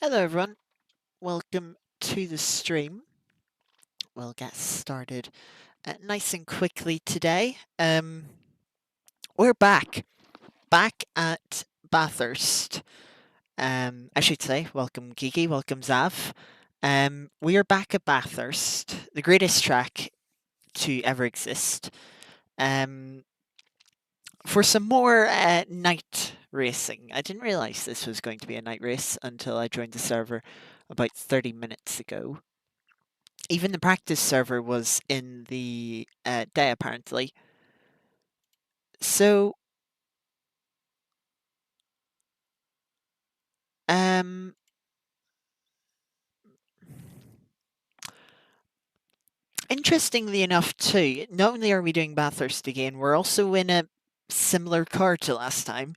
Hello everyone, welcome to the stream. We'll get started nice and quickly today. We're back at Bathurst. I should say, welcome Gigi, welcome Zav. We are back at Bathurst, the greatest track to ever exist, for some more night racing. I didn't realise this was going to be a night race until I joined the server about 30 minutes ago. Even the practice server was in the day, apparently. So, interestingly enough, too, not only are we doing Bathurst again, we're also in a similar car to last time.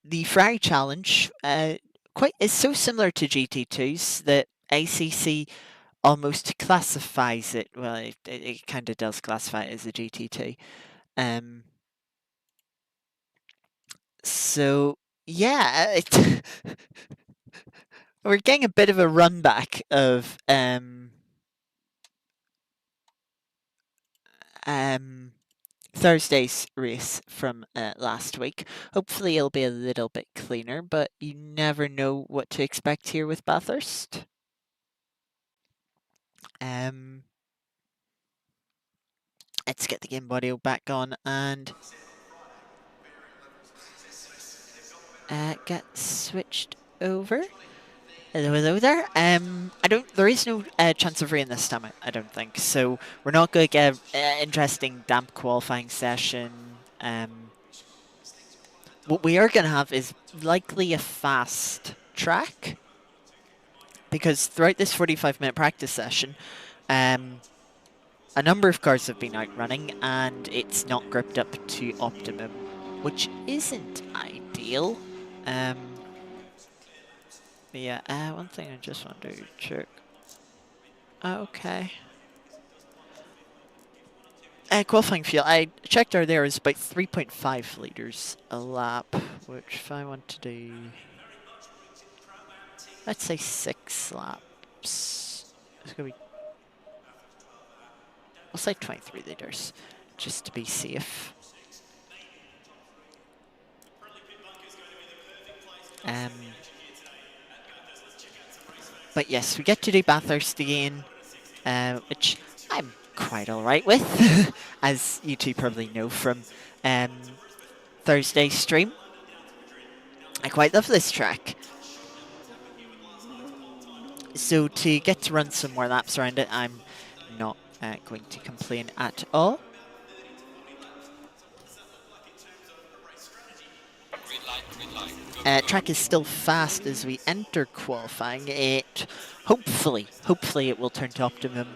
The Ferrari Challenge is so similar to GT2s that ACC almost classifies it. Well, it kind of does classify it as a GT2. So yeah, we're getting a bit of a run back of Thursday's race from last week. Hopefully it'll be a little bit cleaner, but you never know what to expect here with Bathurst. Let's get the game audio back on and get switched over. Hello there. There is no chance of rain this time, I don't think. So we're not going to get an interesting damp qualifying session. What we are going to have is likely a fast track, because throughout this 45-minute practice session, a number of cars have been out running and it's not gripped up to optimum, which isn't ideal. But yeah, one thing I just want to check. Okay. Qualifying fuel, I checked out there is about 3.5 litres a lap, which if I want to do, let's say 6 laps, it's going to be, I'll say 23 litres, just to be safe. But yes, we get to do Bathurst again, which I'm quite alright with, as you two probably know from Thursday's stream. I quite love this track. So to get to run some more laps around it, I'm not going to complain at all. Track is still fast as we enter qualifying. Hopefully it will turn to optimum.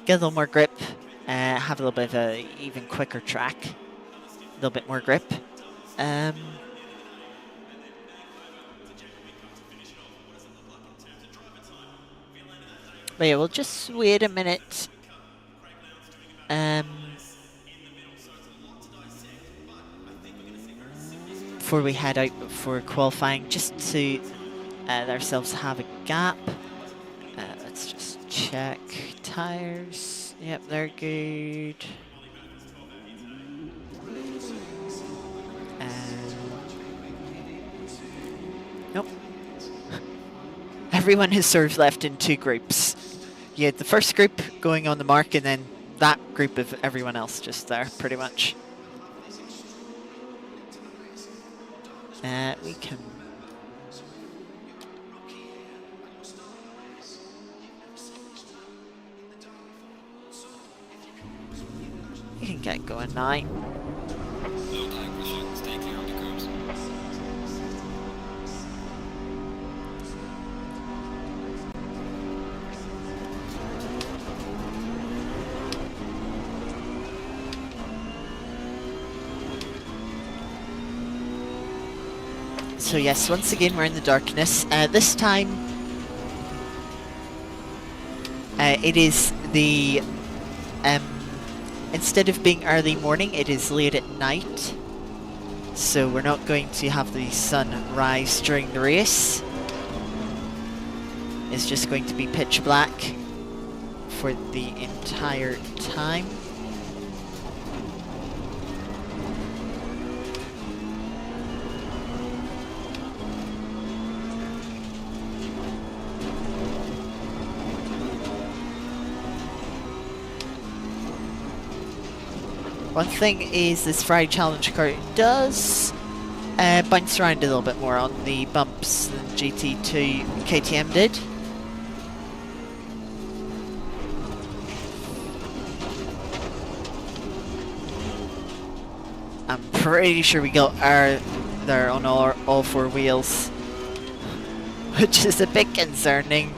Get a little more grip, have a little bit of a even quicker track, a little bit more grip. But yeah, we'll just wait a minute. Before we head out for qualifying, just to let ourselves have a gap. Let's just check. Tires, yep, they're good. Nope. Everyone has sort of left in two groups. You had the first group going on the mark, and then that group of everyone else just there, pretty much. We can... We can get going now. So yes, once again we're in the darkness. This time it is the instead of being early morning, it is late at night. So we're not going to have the sun rise during the race. is just going to be pitch black for the entire time. One thing is this Ferrari Challenge car does bounce around a little bit more on the bumps than GT2 KTM did. I'm pretty sure we got our there on all four wheels, which is a bit concerning.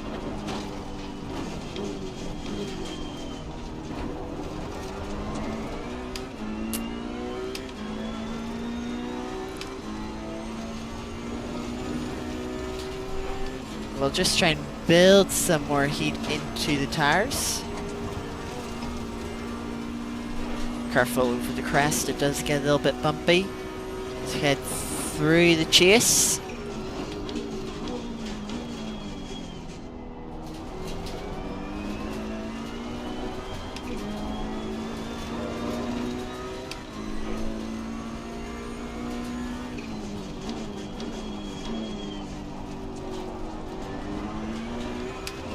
We'll just try and build some more heat into the tires. Careful over the crest, it does get a little bit bumpy. Let's head through the chase.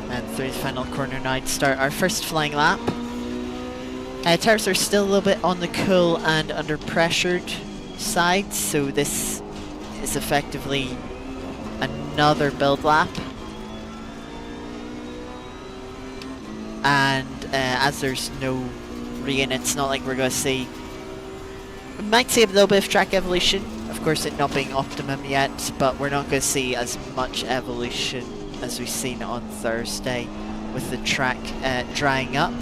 And through the final corner now to start our first flying lap. Tires are still a little bit on the cool and under pressured side, so this is effectively another build lap. And as there's no rain, it's not like we're going to see... We might see a little bit of track evolution, of course it not being optimum yet, but we're not going to see as much evolution as we've seen on Thursday with the track drying up.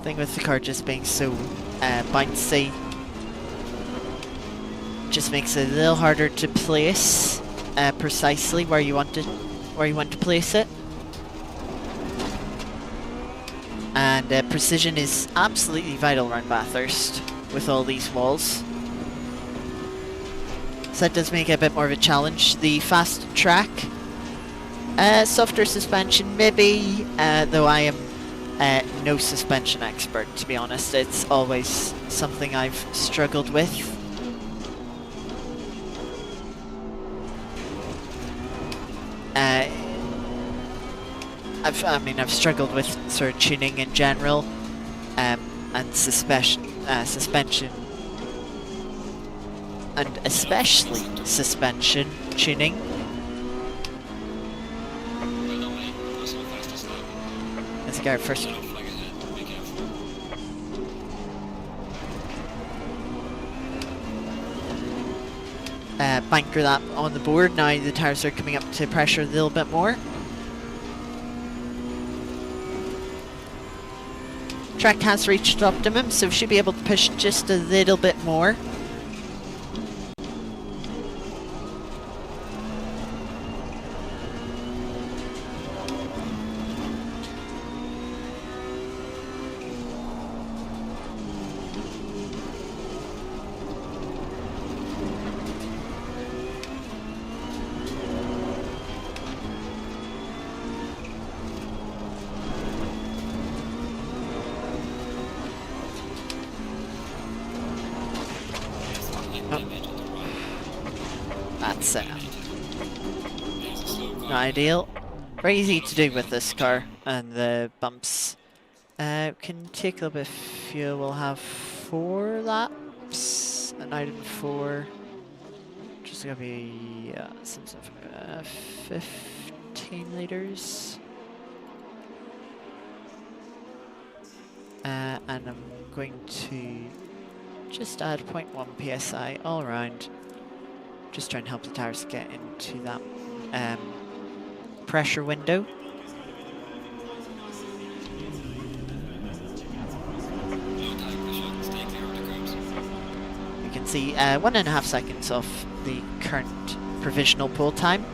Thing with the car just being so bouncy, just makes it a little harder to place precisely where you want to place it. And precision is absolutely vital around Bathurst with all these walls. So that does make it a bit more of a challenge. The fast track, softer suspension maybe, though I am no suspension expert, to be honest. It's always something I've struggled with. I've struggled with sort of tuning in general, and suspension, and especially suspension tuning. Let's go first. Banker that on the board. Now the tires are coming up to pressure a little bit more. Track has reached optimum, so should be able to push just a little bit more. That's not ideal. Very easy to do with this car, and the bumps can take a little bit of fuel. We'll have 4 laps, an item 4, just gonna be 15 litres. and I'm going to just add 0.1 psi all around. Just try and help the tires get into that pressure window. You can see 1.5 seconds off the current provisional pull time.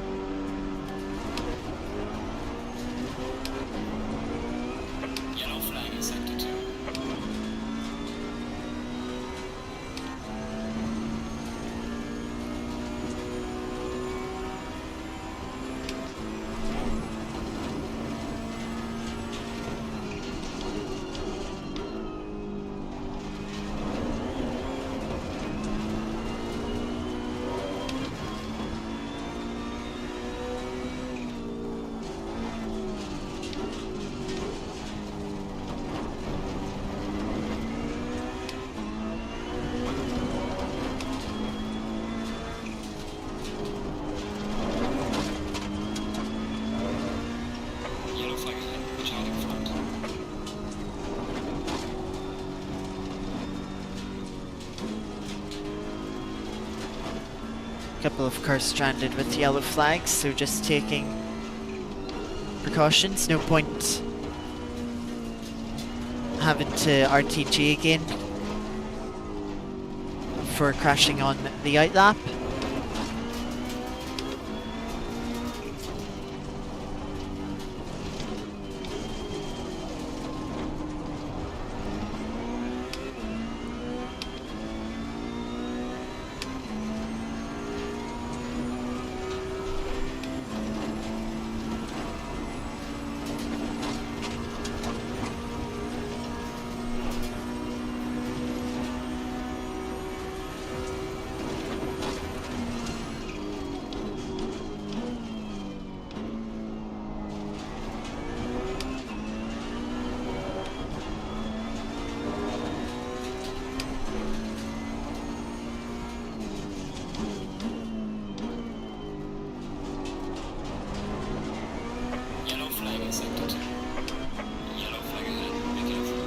Yellow flag in sector 2. Yellow flag ahead, watch out in front. A couple of cars stranded with yellow flags, so just taking precautions. No point having to RTG again for crashing on the outlap. Yellow flag in sector 2. Yellow flag ahead, be careful.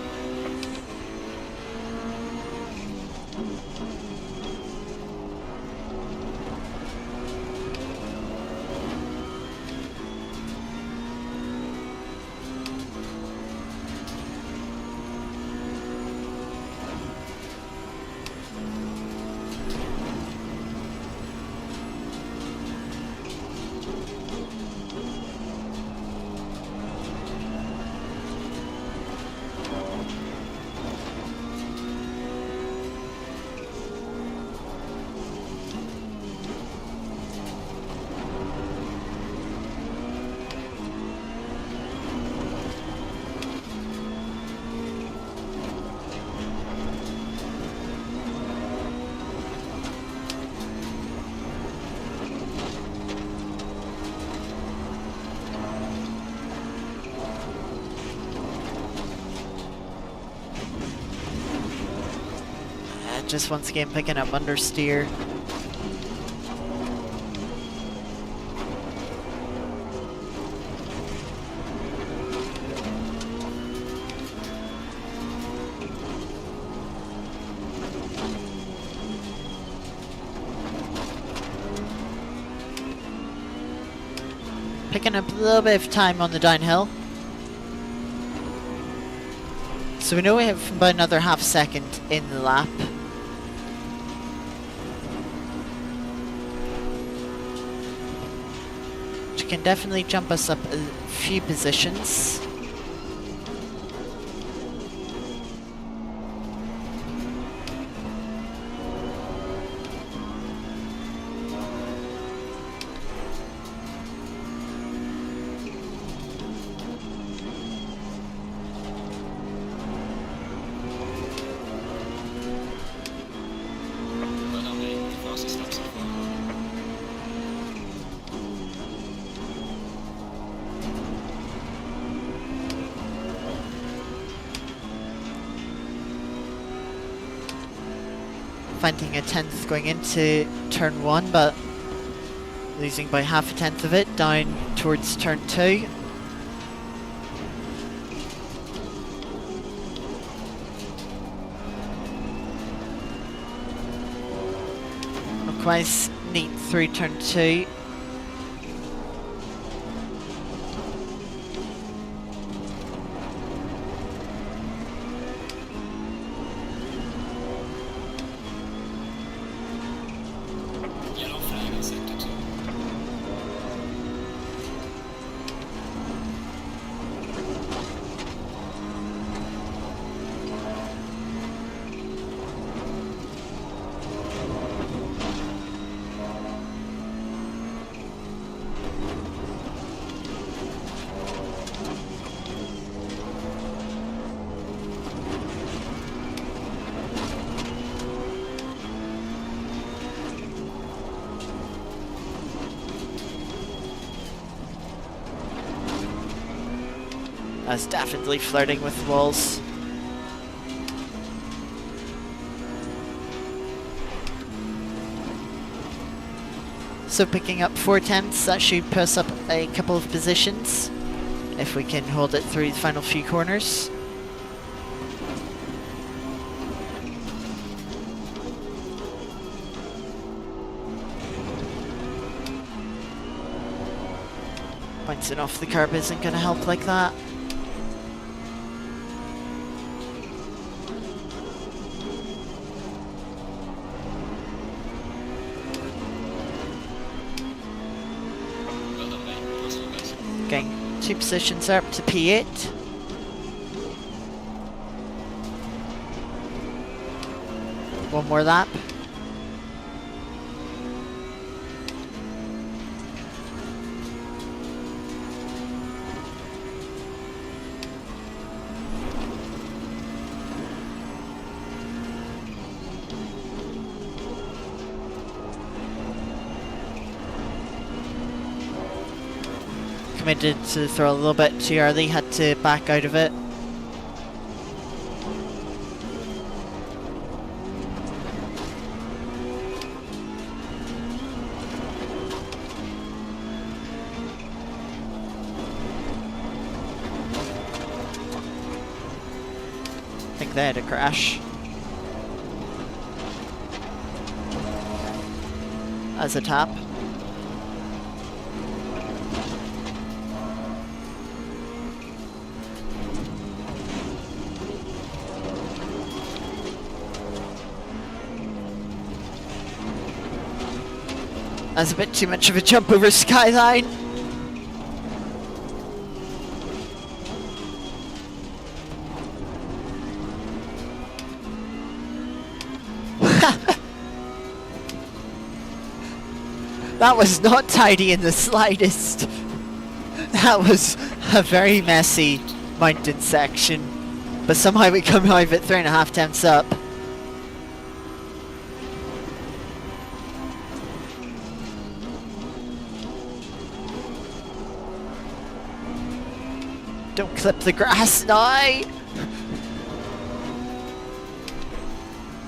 Just once again picking up understeer. Picking up a little bit of time on the downhill. So we know we have about another half second in the lap. Which can definitely jump us up a few positions. Well done, mate. The fastest lap so far. Finding a 10th going into turn 1, but losing by half a tenth of it down towards turn 2. clockwise, neat through turn 2. Yellow flag in sector 2. I was definitely flirting with walls. So picking up 4/10, that should put us up a couple of positions if we can hold it through the final few corners. Bouncing off the curb isn't going to help like that. Well done, mate. Personal best. Getting 2 positions up to P8. One more lap. Committed to throw a little bit too early, had to back out of it. I think they had a crash. As a tap. That's a bit too much of a jump over skyline. That was not tidy in the slightest. That was a very messy mountain section. But somehow we come out of it 3.5 tenths up. Don't clip the grass now!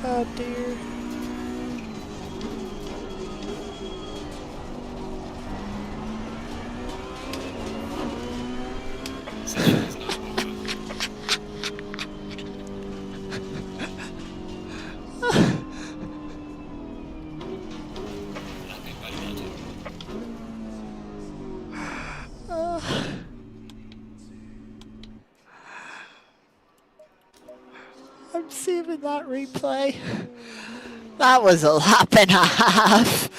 Oh dear. Session is now over. Lapping validated. I'm saving that replay. That was a lap and a half.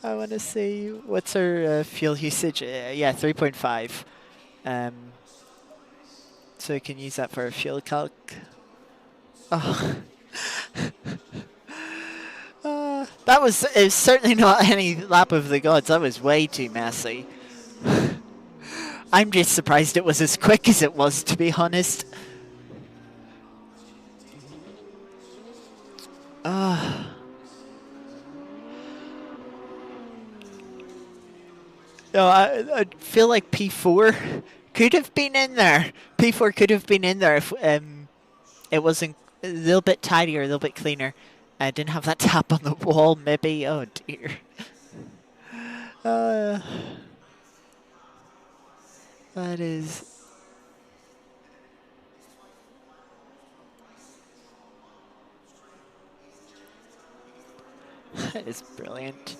I want to see what's our fuel usage. Yeah, 3.5. So we can use that for a fuel calc. Oh. That was certainly not any lap of the gods. That was way too messy. I'm just surprised it was as quick as it was, to be honest. No, I feel like P4 could have been in there. P4 could have been in there if it wasn't a little bit tidier, a little bit cleaner. I didn't have that tap on the wall, maybe. Oh dear. That is... That is brilliant.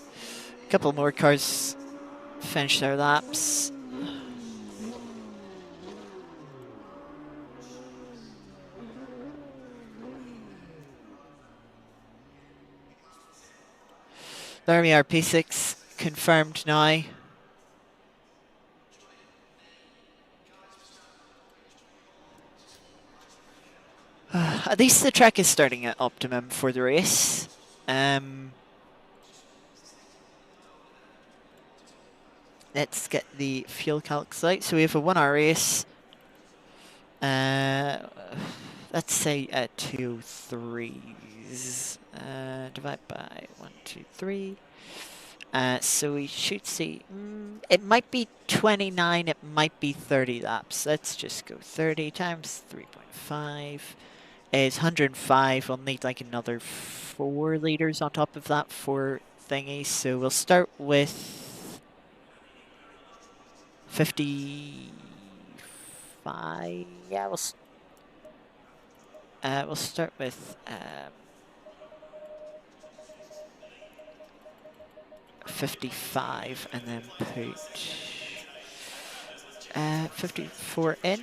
A couple more cars finish their laps. There we are, P6 confirmed now. At least the track is starting at optimum for the race. Let's get the fuel calcs out. So we have a 1 hour race. Let's say 2 3s. Divide by 1, 2, 3. So we should see, it might be 29, it might be 30 laps. Let's just go 30 times 3.5 is 105. We'll need like another 4 liters on top of that for thingies. So we'll start with 55. Yeah, we'll start with 55 and then put 54 in.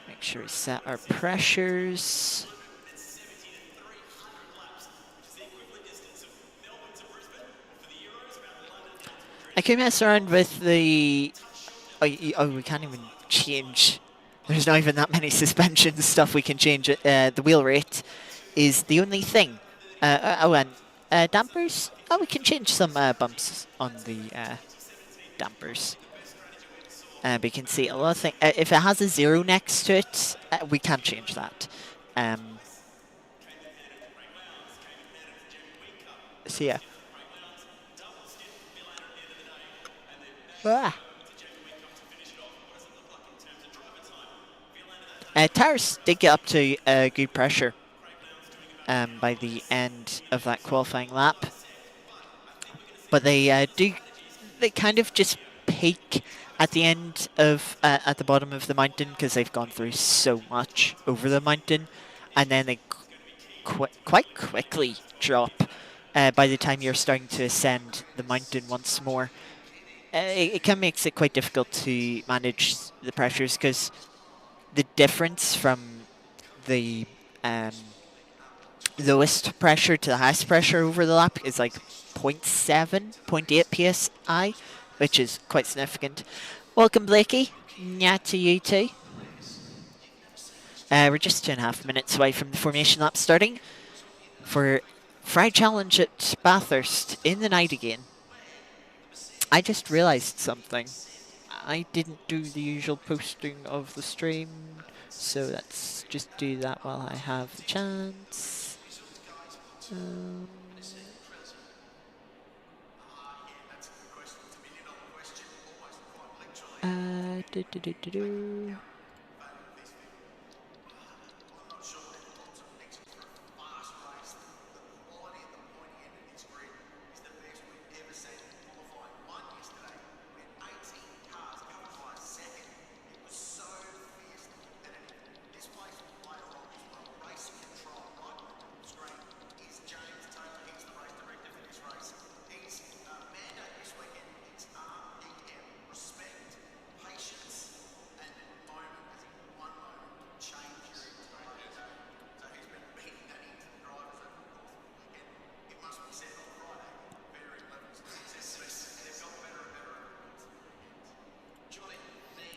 Make sure we set our pressures. I can mess around with the... Oh, we can't even change. There's not even that many suspension stuff we can change. The wheel rate is the only thing. And dampers? Oh, we can change some bumps on the dampers. But you can see a lot of things. If it has a 0 next to it, we can't change that. So yeah. Ah. Tires did get up to good pressure by the end of that qualifying lap. But they they kind of just peak at the end of, at the bottom of the mountain because they've gone through so much over the mountain. And then they quite quickly drop by the time you're starting to ascend the mountain once more. It kind of makes it quite difficult to manage the pressures because the difference from the lowest pressure to the highest pressure over the lap is like 0.7, 0.8 psi, which is quite significant. Welcome, Blakey. Yeah, to you too. We're just 2.5 minutes away from the formation lap starting for Friday Challenge at Bathurst in the night again. I just realised something. I didn't do the usual posting of the stream, so let's just do that while I have the chance. Do, do, do, do, do.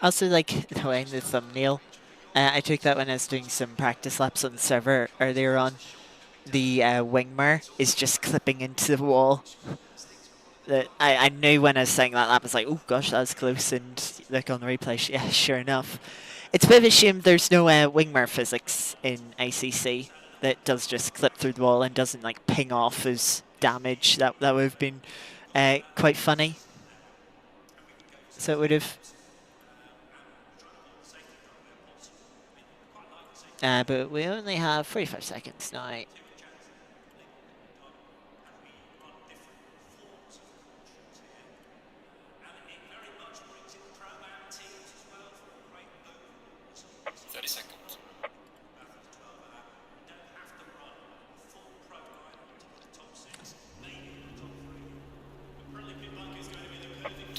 Also, like the way in the thumbnail, I took that when I was doing some practice laps on the server earlier on. The wingmer is just clipping into the wall. I knew when I was saying that lap, I was like, oh gosh, that was close. And look on the replay, yeah, sure enough. It's a bit of a shame there's no wingmer physics in ACC that does just clip through the wall and doesn't like ping off as damage. That would have been quite funny. So it would have... but we only have 45 seconds now.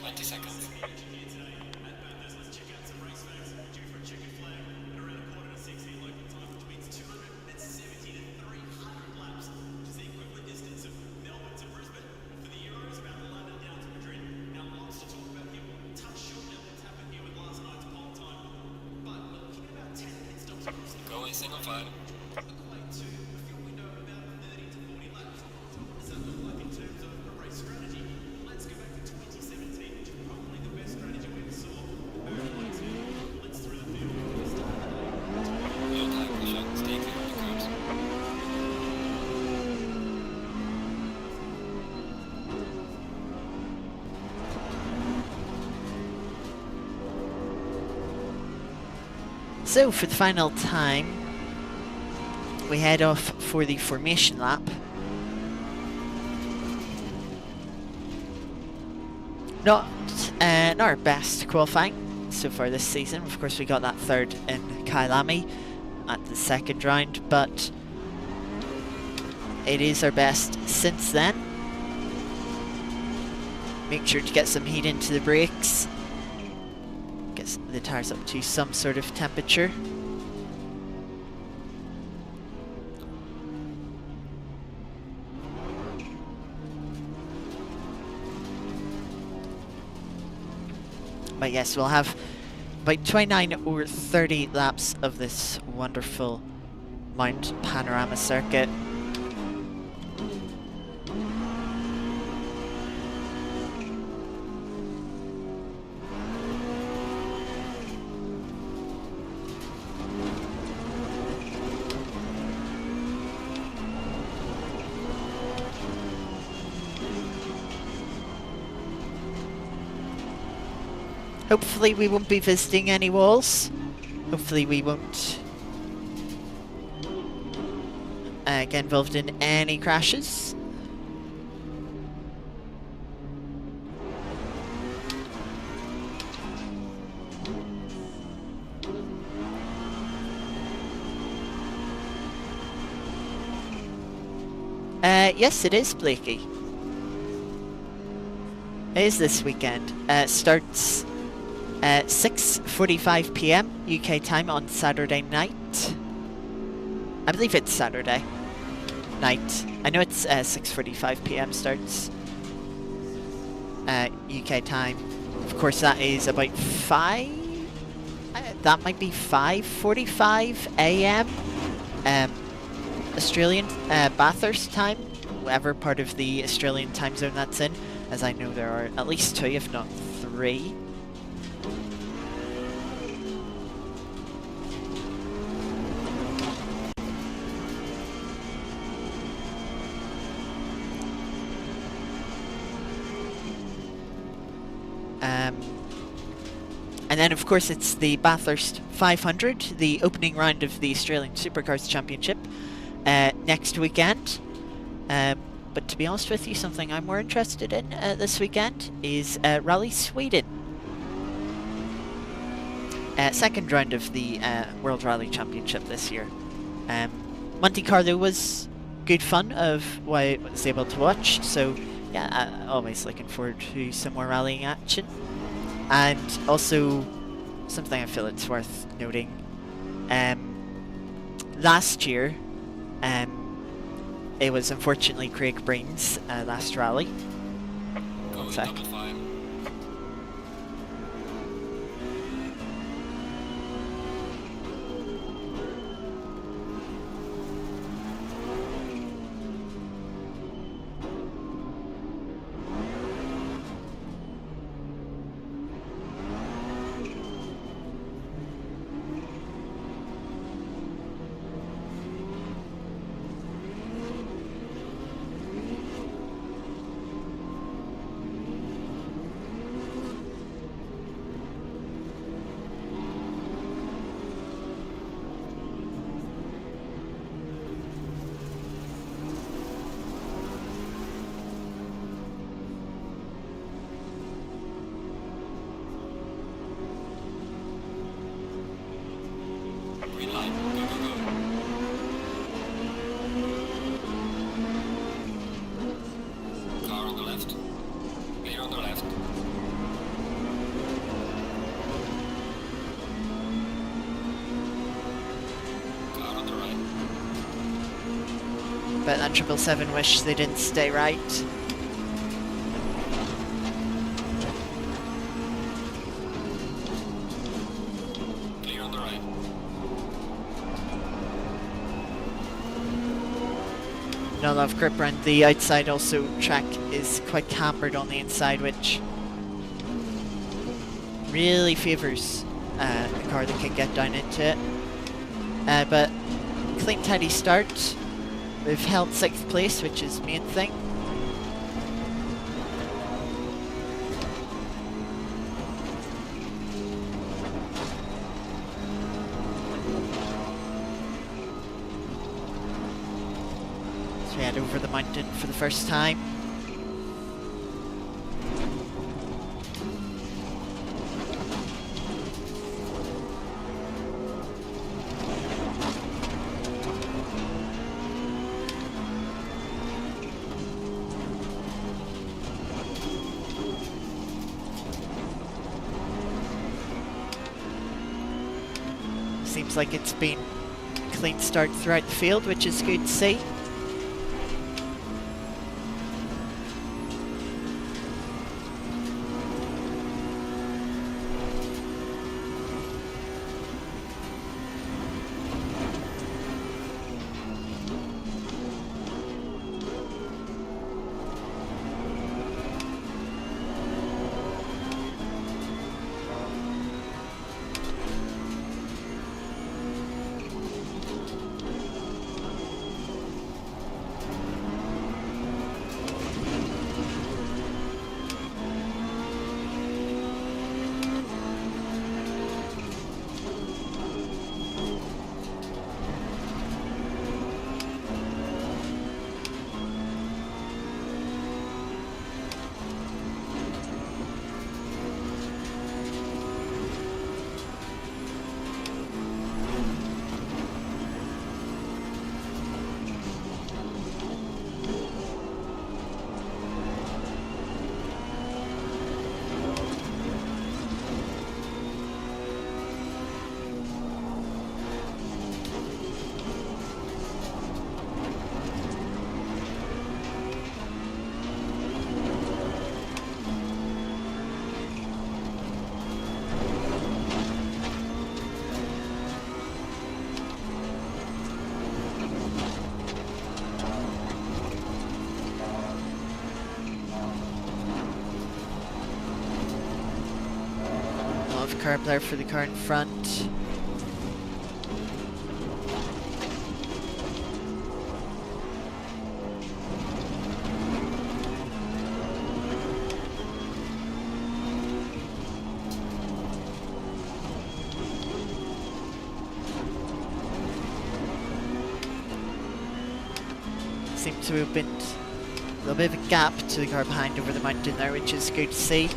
20 seconds. Go in single file. Low tire pressure, stay clear of the curbs. So for the final time, we head off for the formation lap. Not our best qualifying so far this season. Of course, we got that third in Kailami at the second round, but it is our best since then. Make sure to get some heat into the brakes. Get the tyres up to some sort of temperature. But yes, we'll have about 29 or 30 laps of this wonderful Mount Panorama circuit. Hopefully we won't be visiting any walls. Hopefully we won't get involved in any crashes. Yes, it is, Blakey. It is this weekend. Starts at 6:45 p.m. UK time on Saturday night. I believe it's Saturday night. I know it's 6:45 p.m. starts UK time. Of course, that is about 5. That might be 5:45 a.m. Australian Bathurst time, whatever part of the Australian time zone that's in, as I know there are at least 2, if not 3. And then, of course, it's the Bathurst 500, the opening round of the Australian Supercars Championship, next weekend. But to be honest with you, something I'm more interested in this weekend is Rally Sweden. Second round of the World Rally Championship this year. Monte Carlo was good fun of what I was able to watch, so yeah, always looking forward to some more rallying action. And also, something I feel it's worth noting, last year, it was unfortunately Craig Breen's last rally. Go in sec. double file. but that 777 wish they didn't stay right. Clear on the right. Not a lot of grip around the outside. Also, track is quite cambered on the inside, which really favours a car that can get down into it. But clean, tidy start. We've held 6th place, which is the main thing. So we head over the mountain for the first time. Seems like it's been a clean start throughout the field, which is good to see. Curb there for the car in front. Seems to have been a little bit of a gap to the car behind over the mountain there, which is good to see.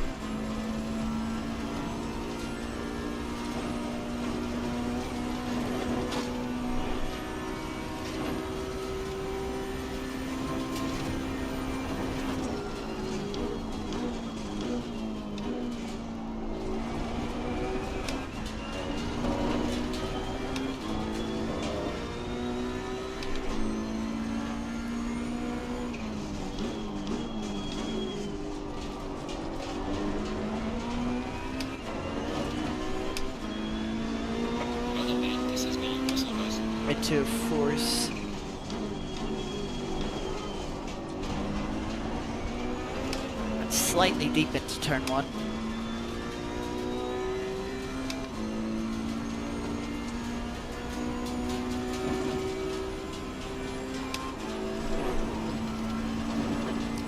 Into force. And slightly deep into turn 1.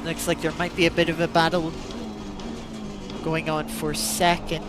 Looks like there might be a bit of a battle going on for second.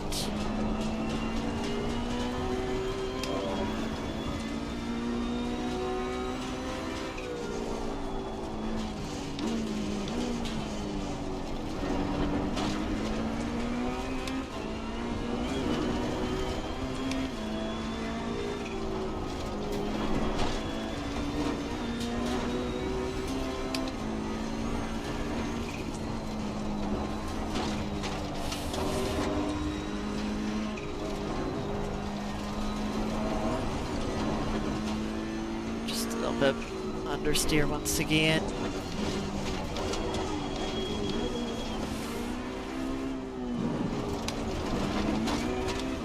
understeer once again.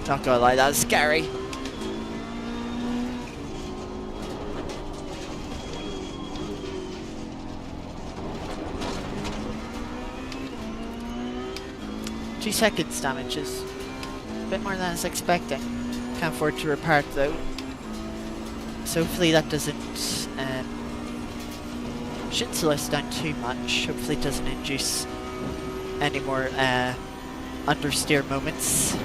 Not gonna lie, that was scary. Two seconds damages. A bit more than I was expecting. Can't afford to repair it though. So hopefully that doesn't shouldn't slow us down too much. Hopefully it doesn't induce any more understeer moments.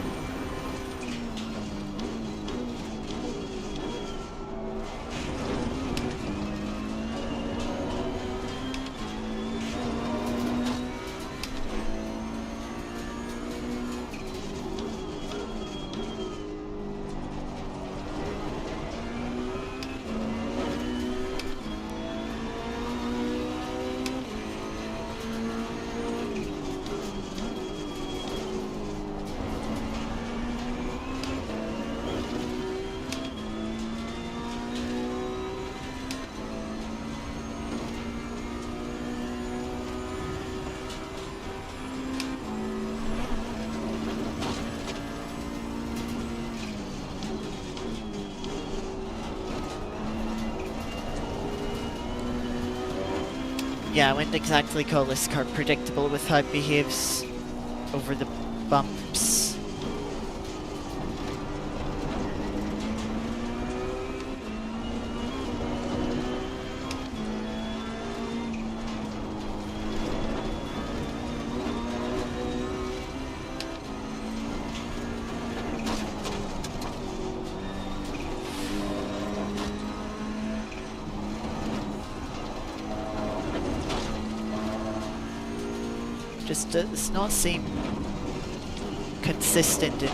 Yeah, I wouldn't exactly call this car predictable with how it behaves over the bumps. Just does not seem consistent in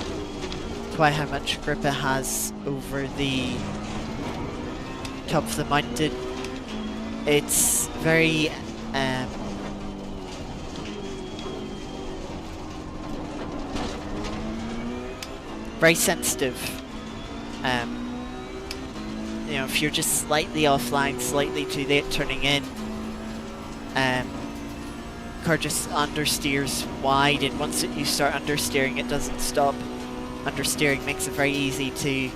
quite how much grip it has over the top of the mountain. It's very very sensitive. You know, if you're just slightly offline, slightly too late turning in, car just understeers wide, and once you start understeering, it doesn't stop. Understeering makes it very easy to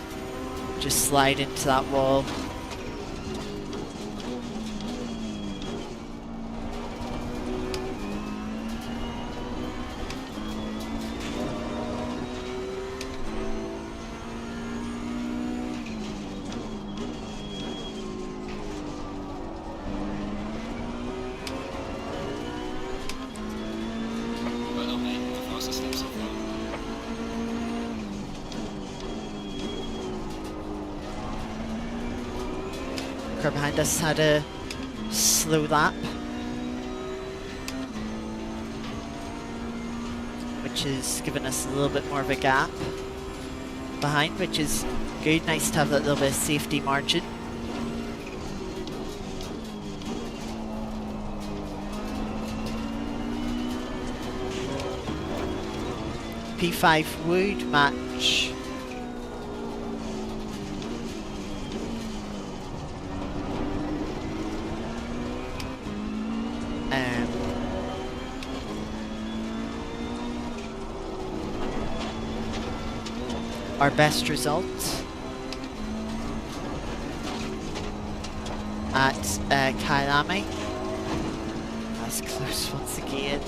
just slide into that wall. Car behind us had a slow lap, which has given us a little bit more of a gap behind, which is good. Nice to have that little bit of safety margin. P5 would match our best result at Kailami. That's close once again.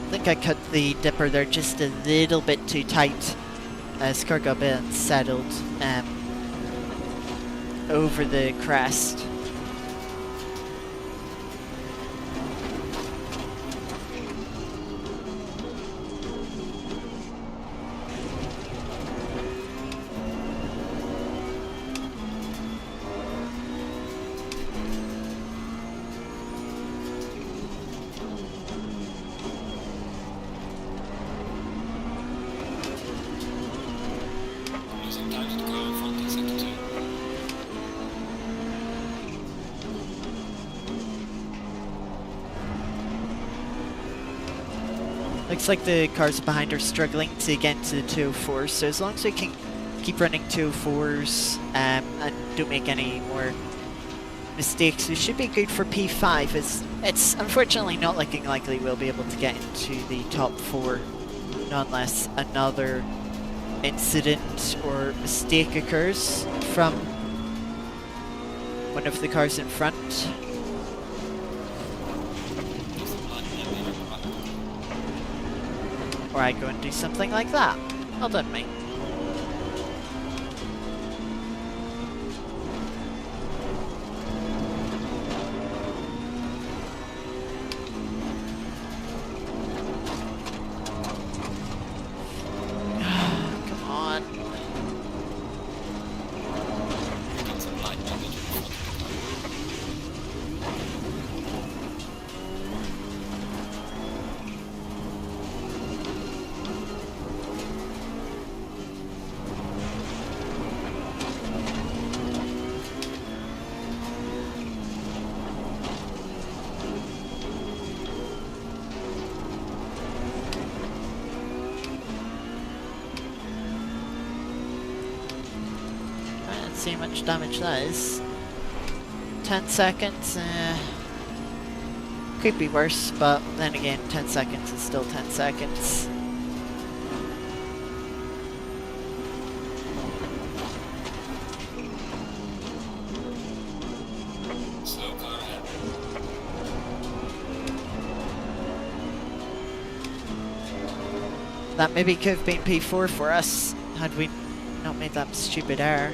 I think I cut the dipper there just a little bit too tight. Car got a bit unsettled over the crest. looks like the cars behind are struggling to get into the 204s, so as long as we can keep running 204s and don't make any more mistakes, we should be good for P5. It's unfortunately not looking likely we'll be able to get into the top 4 unless another incident or mistake occurs from one of the cars in front. Or I go and do something like that. Well done, mate. Come on. Got some light damage in front of the car. I don't see how much damage that is. 10 seconds, could be worse, but then again, 10 seconds is still 10 seconds. Slow car ahead. That maybe could have been P4 for us, had we not made that stupid error.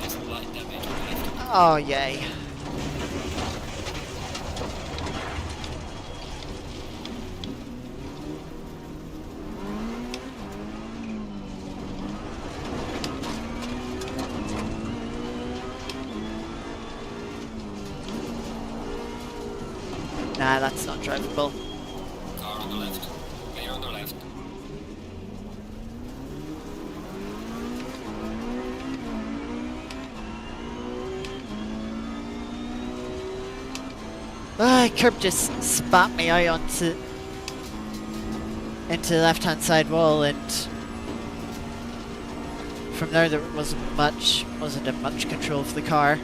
Got some light damage on the left. Oh, yay. Nah, that's not drivable. Car on the left. Clear on the left. Ah, curb just spat me out into the left-hand side wall, and from there wasn't much control of the car.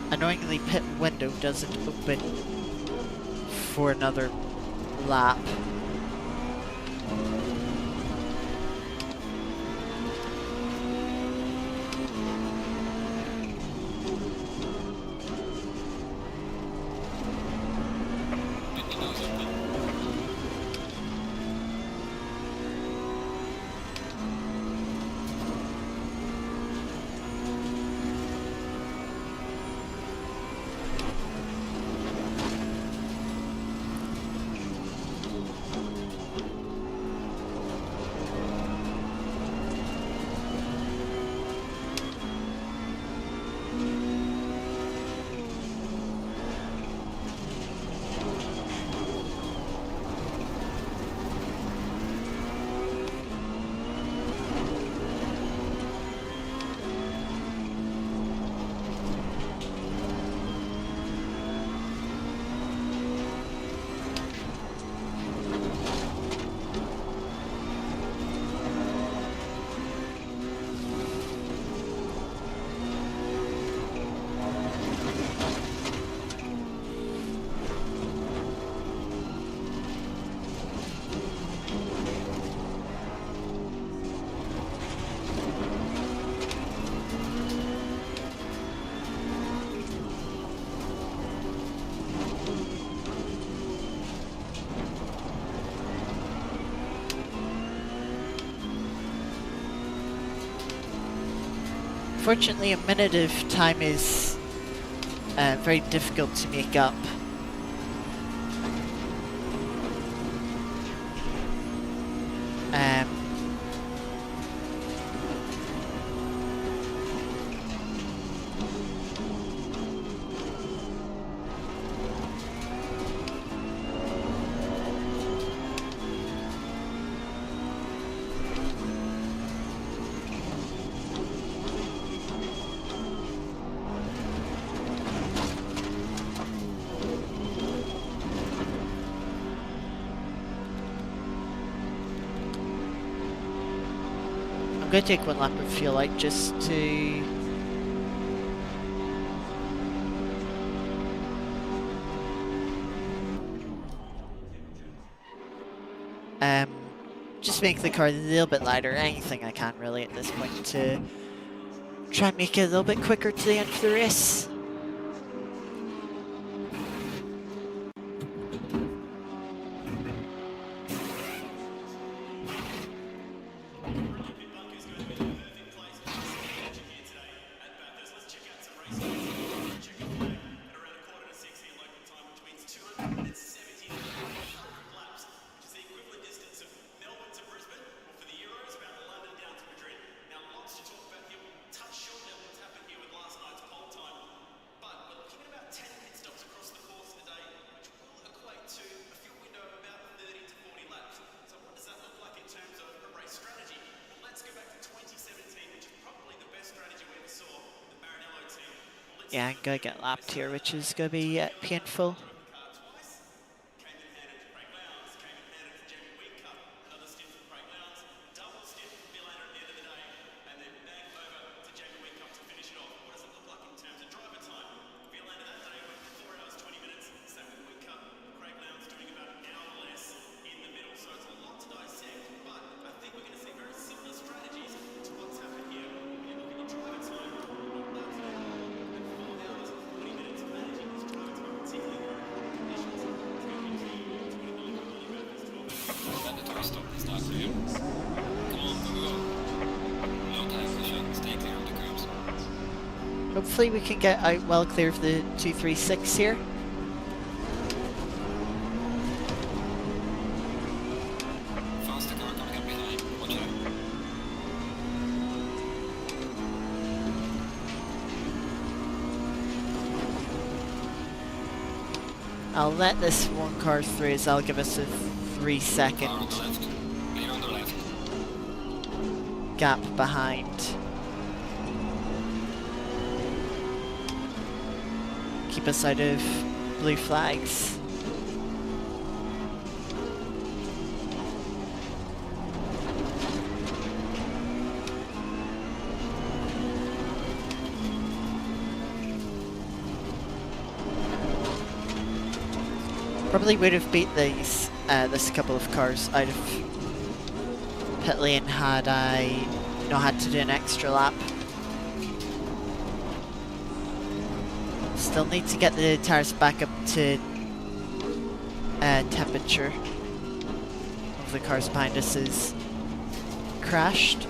Annoyingly, pit window doesn't open for another lap. Window's open. Unfortunately, a minute of time is very difficult to make up. I'm going to take one lap of fuel light just to just make the car a little bit lighter. Anything I can really at this point to try and make it a little bit quicker to the end of the race. Yeah, I'm gonna get lapped here, which is gonna be painful. Mandatory stop and start for you. Come on, go, go, go. Low tire pressure, stay clear of the curbs. Hopefully we can get out well clear of the 236 here. Faster car coming up behind, watch out. I'll let this one car through, as I'll give us a 3-second Car on the left, clear on the left. gap behind. Keep us out of blue flags. Probably would have beat these this couple of cars out of pit lane had I not had to do an extra lap. Still need to get the tires back up to temperature of the cars behind us is crashed.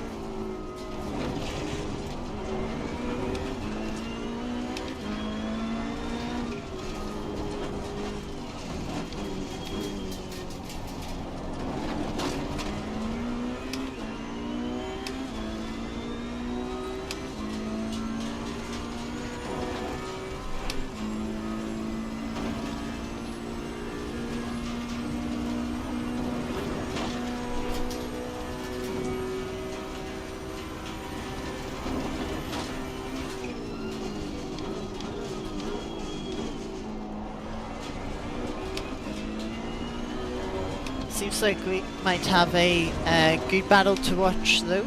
Seems like we might have a good battle to watch though.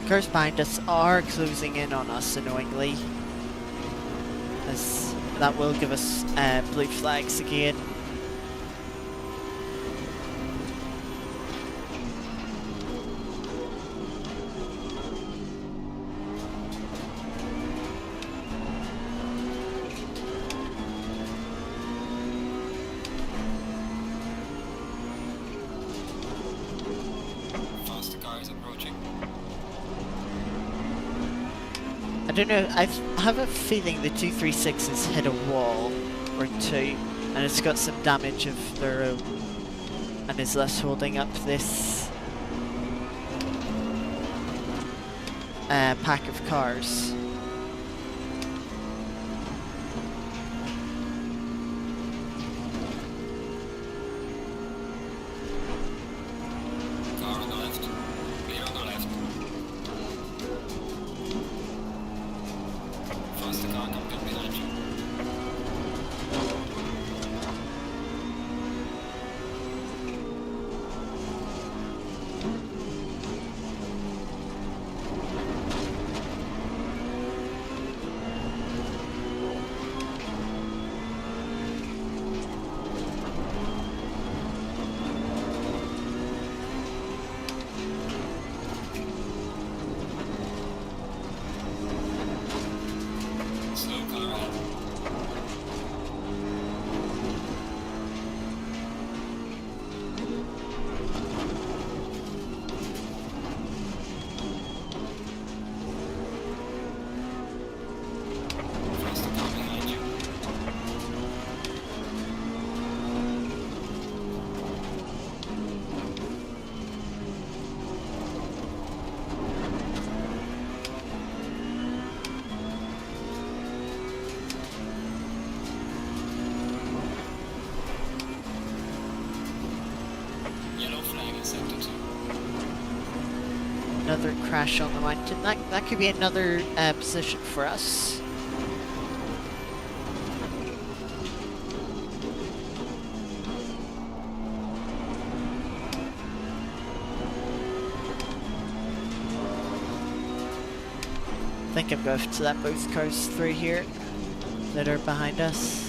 Cars behind us are closing in on us, annoyingly. As that will give us blue flags again. Faster cars approaching. I don't know, I have a feeling the 236 has hit a wall or two, and it's got some damage of their own, and is thus holding up this pack of cars. Car on the left. Clear on the left. Faster car coming up behind you. Slow car ahead. Faster car behind you. Yellow flag in sector 2. Another crash on the mountain. That could be another position for us. I think I'm going to let both cars through here that are behind us.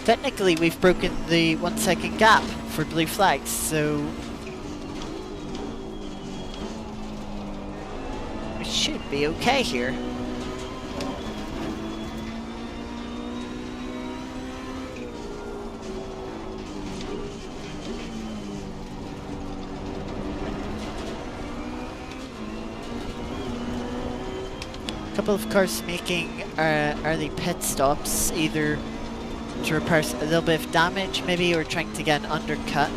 Technically, we've broken the 1 second gap for blue flags, so we should be okay here. A couple of cars making early pit stops, either to repair a little bit of damage maybe, or trying to get an undercut.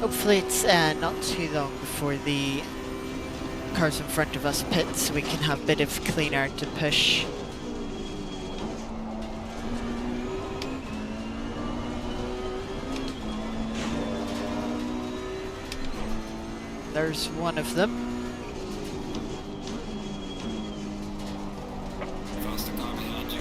Hopefully it's not too long before the cars in front of us pit, so we can have a bit of clean air to push. There's one of them. Faster car behind you.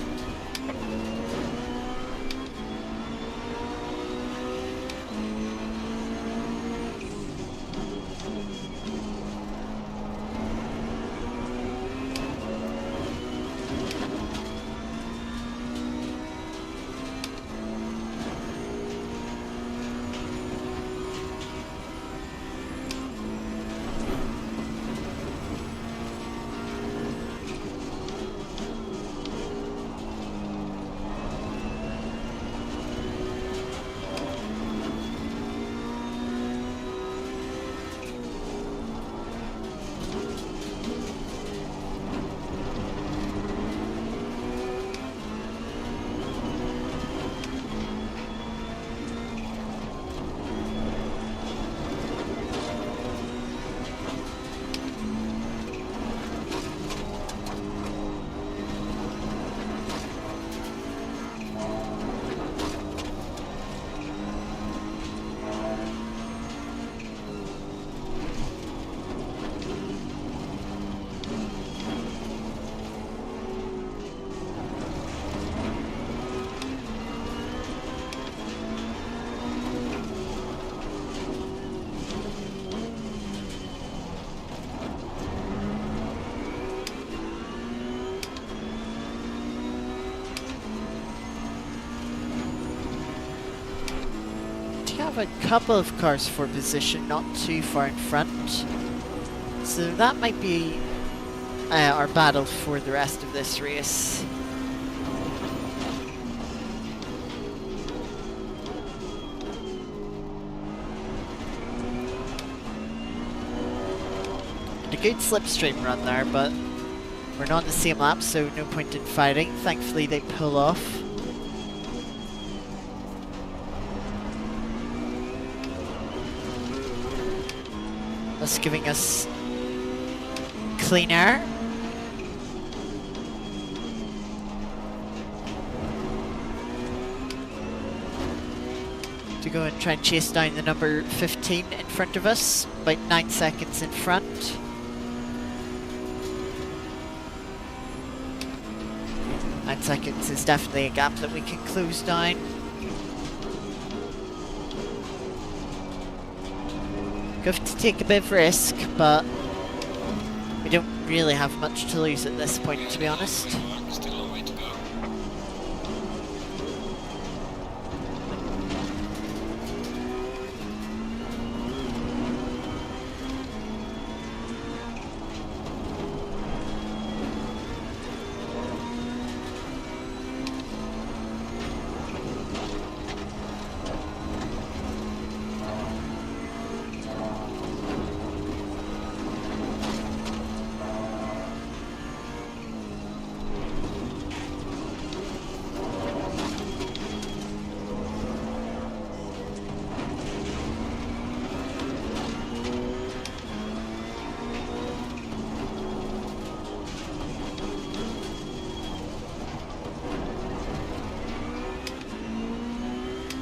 have a couple of cars for position, not too far in front. So that might be our battle for the rest of this race. And a good slipstream run there, but we're not on the same lap, so no point in fighting. Thankfully they pull off. Thus giving us clean air. To go and try and chase down the number 15 in front of us, about 9 seconds in front. Nine seconds is definitely a gap that we can close down. We have to take a bit of risk, but we don't really have much to lose at this point, to be honest. Still a long way to go.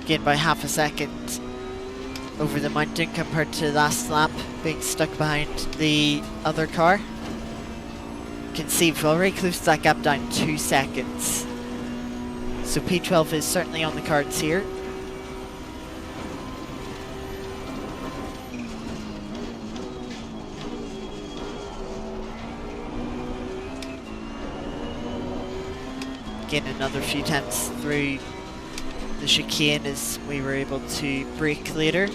Gained by half a second over the mountain compared to the last lap, being stuck behind the other car. You can see we've already closed that gap down 2 seconds. So P12 is certainly on the cards here. Gain another few times through the chicane as we were able to brake later.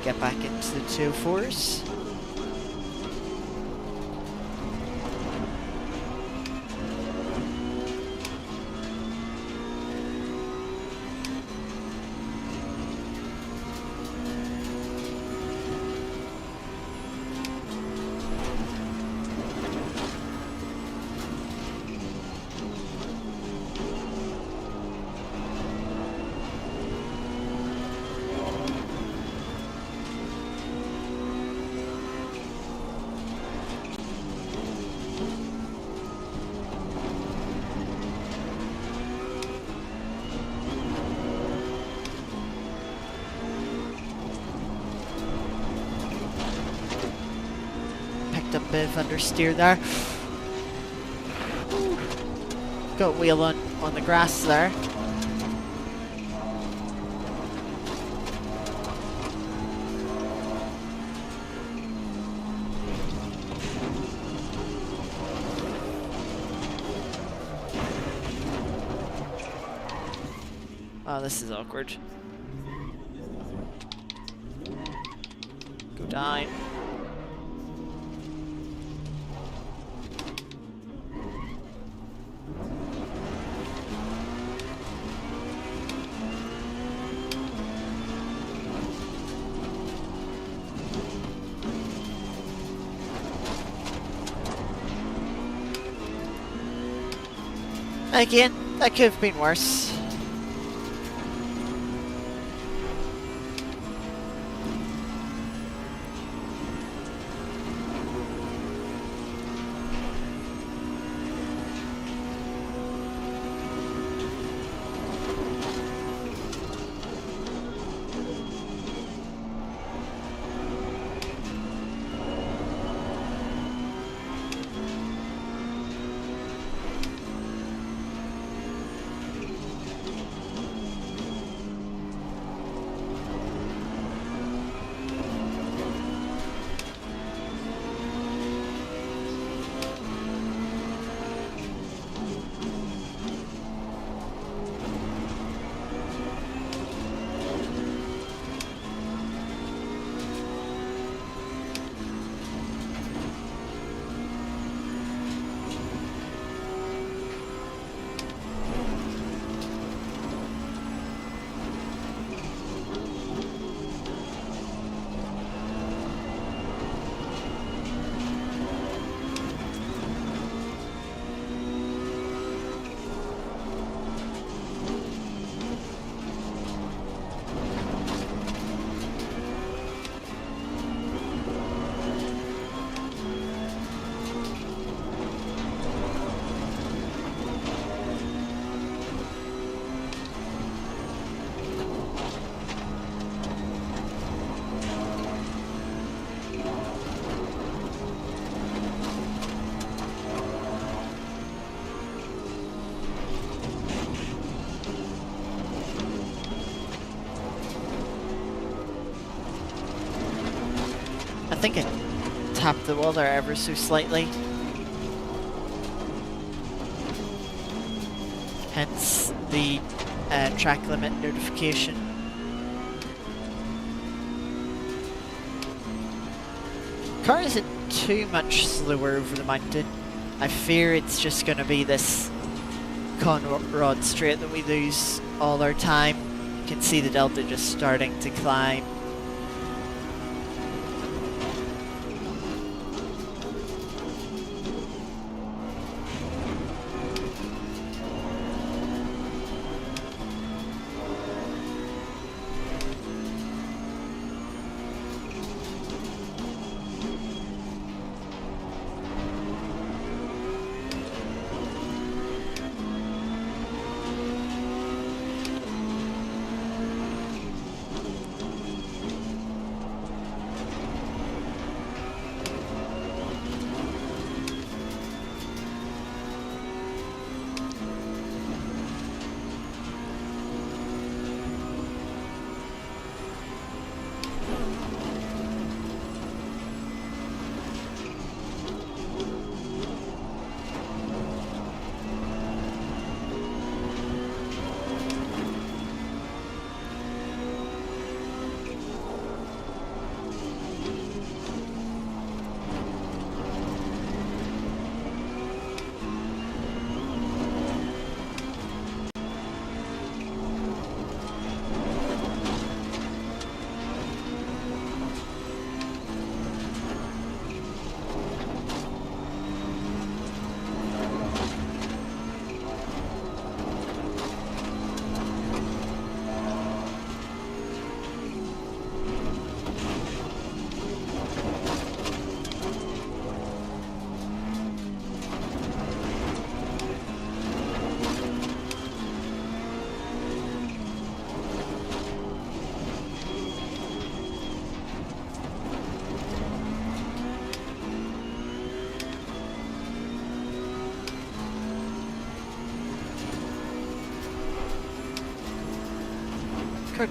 Get back into the 204s. Picked up a bit of understeer there. Got wheel on the grass there. Oh, this is awkward. Go down. Again, that could have been worse. think I tapped the wall there ever so slightly. Hence the track limit notification. Car isn't too much slower over the mountain. I fear it's just going to be this Conrod straight that we lose all our time. You can see the delta just starting to climb.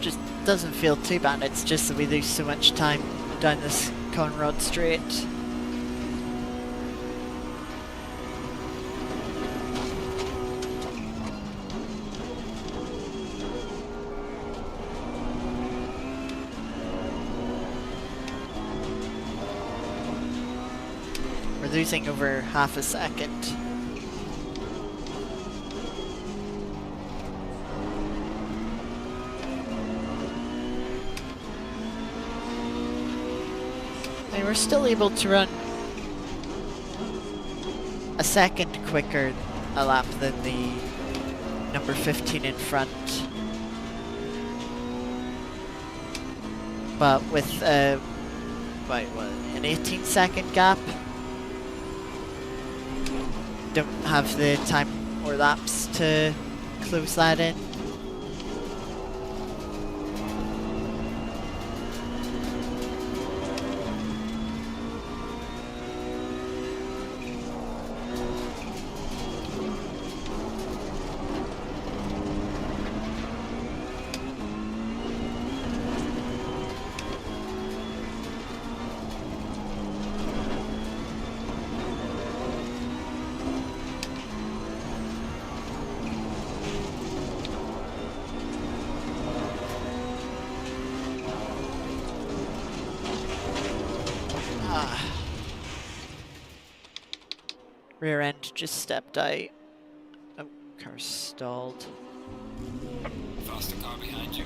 Just doesn't feel too bad, it's just that we lose so much time down this Conrod straight. We're losing over half a second. We're still able to run a second quicker a lap than the number 15 in front. But with an 18-second gap, don't have the time or laps to close that in. Rear end just stepped out. Oh, car stalled. Faster car behind you.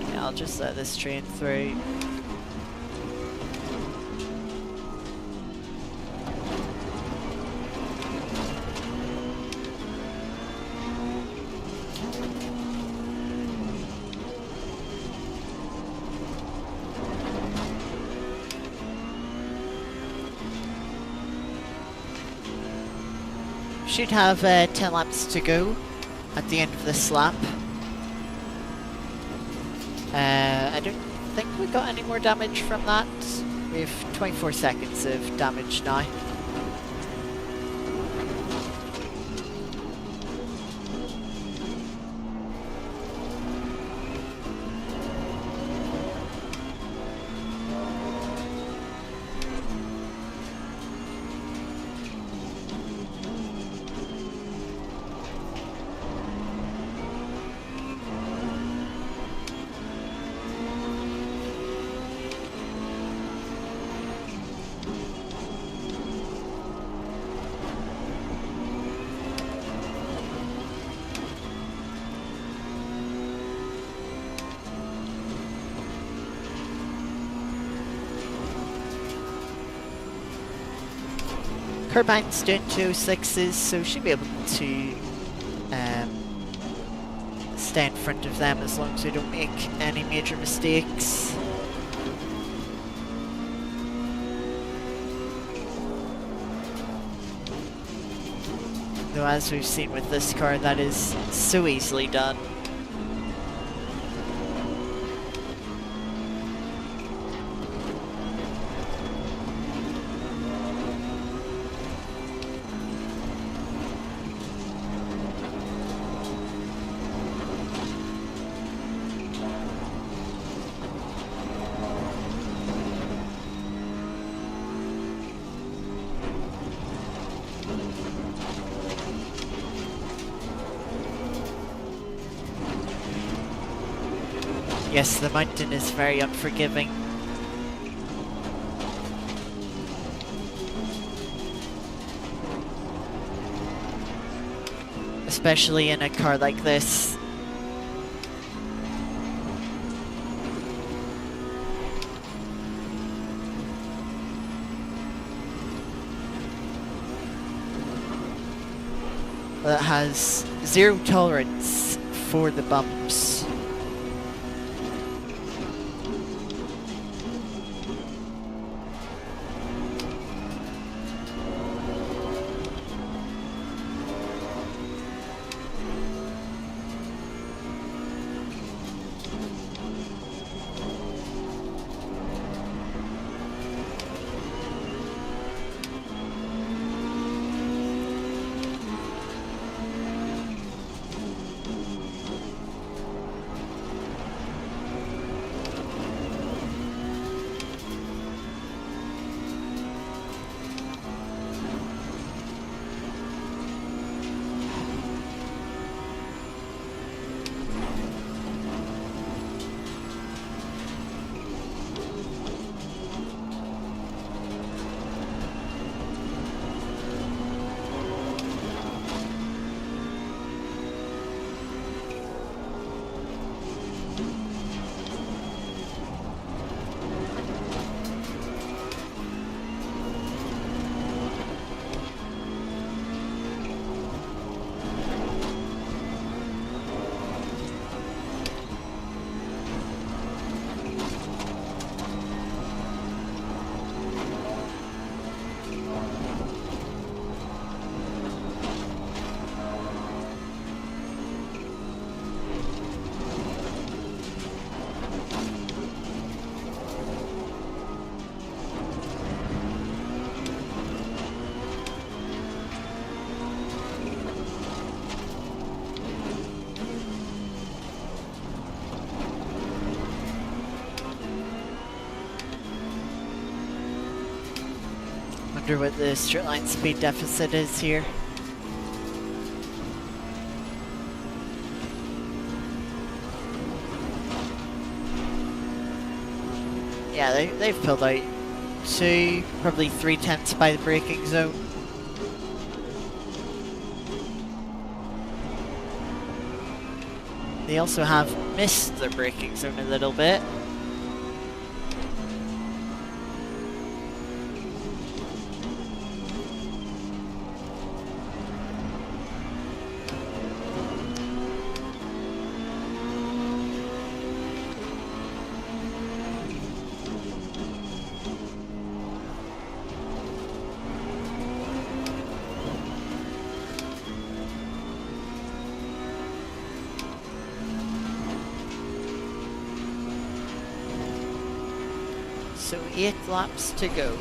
Yeah, I'll just let this train through. Should have 10 laps to go at the end of this lap. I don't think we got any more damage from that. We have 24 seconds of damage now. Carbine's doing 206s, so should be able to stay in front of them as long as we don't make any major mistakes. Though as we've seen with this car, that is so easily done. Yes, the mountain is very unforgiving. Especially in a car like this. That has zero tolerance for the bumps. Wonder what the straight line speed deficit is here. Yeah, they've pulled out 2, probably 3/10 by the braking zone. They also have missed their braking zone a little bit. So 8 laps to go.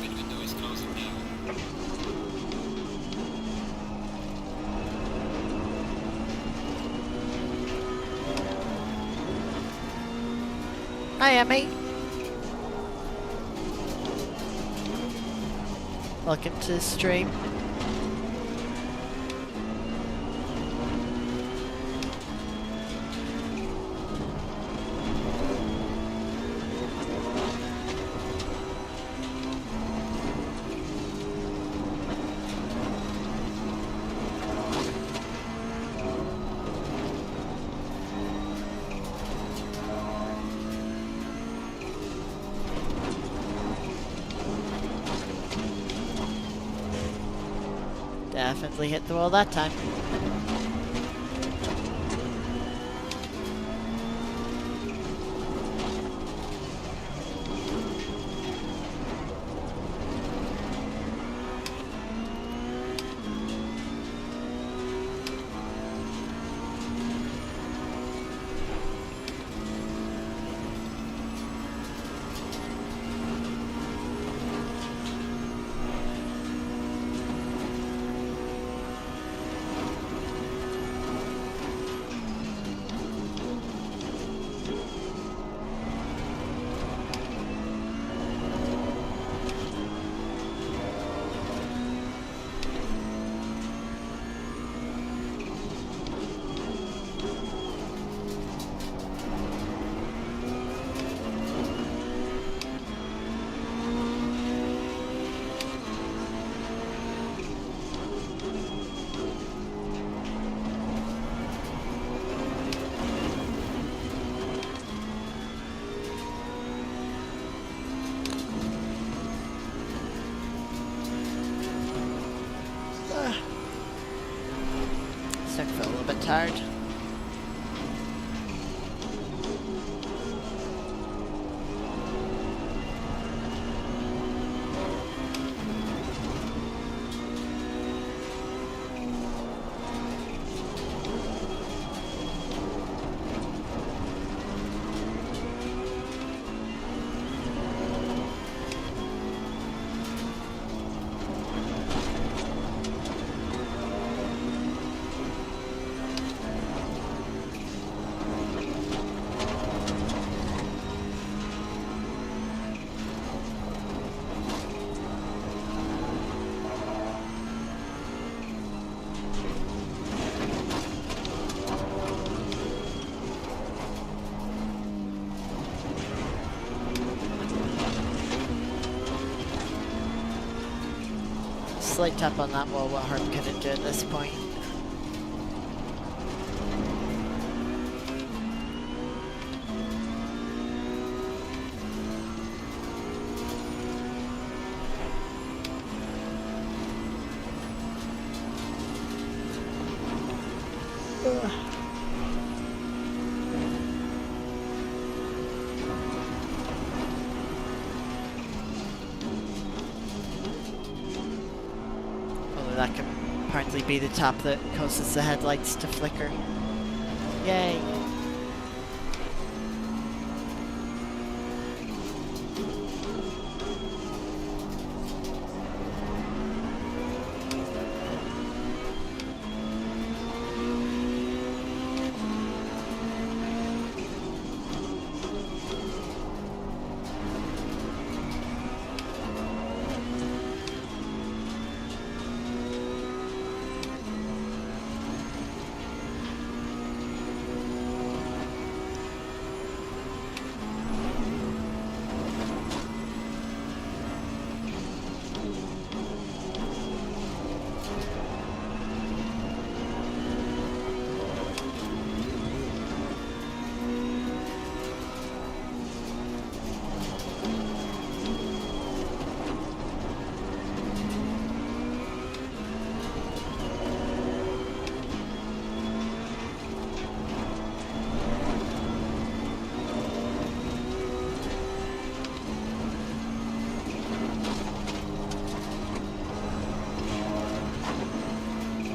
Pit window is closing now. Hi, Emmy. Welcome to the stream. Definitely hit the wall that time. Starting to feel a little bit tired. Slight tap on that wall, what harm can it do at this point? That can apparently be the tap that causes the headlights to flicker. Yay!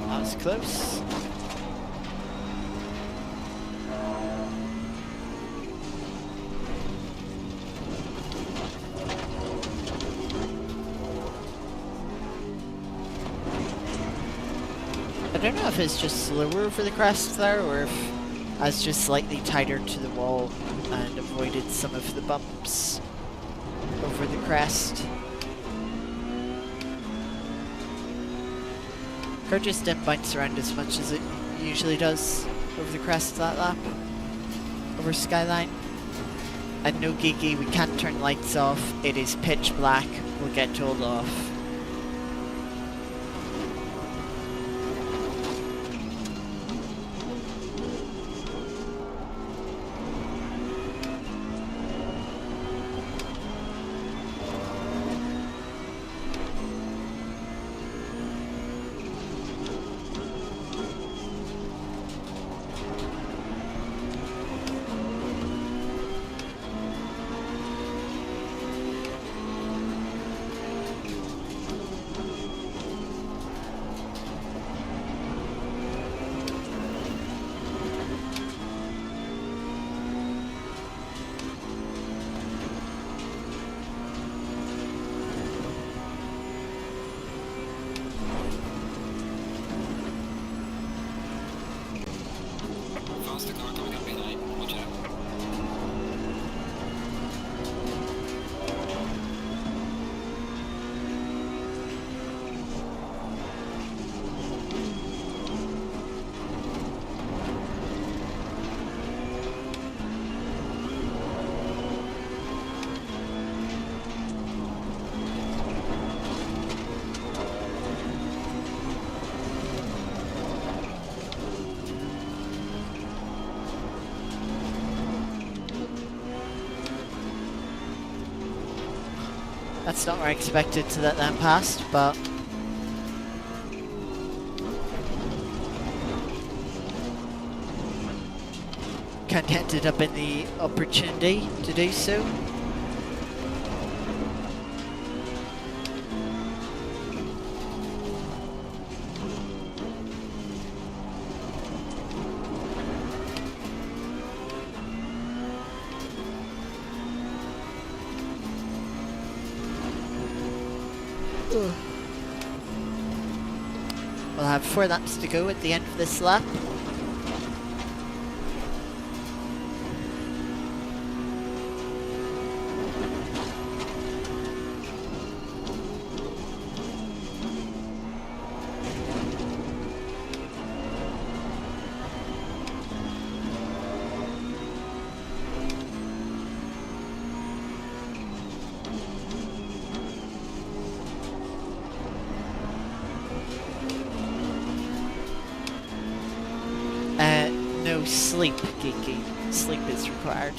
That was close. I don't know if it's just slower over the crest there, or if I was just slightly tighter to the wall and avoided some of the bumps over the crest. Car just didn't bounce around as much as it usually does over the crest of that lap, over Skyline. And no Gigi, we can't turn lights off, it is pitch black, we'll get told off. the car coming up behind. Watch out. That's not where I expected to let them past, but kind of ended up in the opportunity to do so. We'll have 4 laps to go at the end of this lap. No sleep, Geeky. Sleep is required.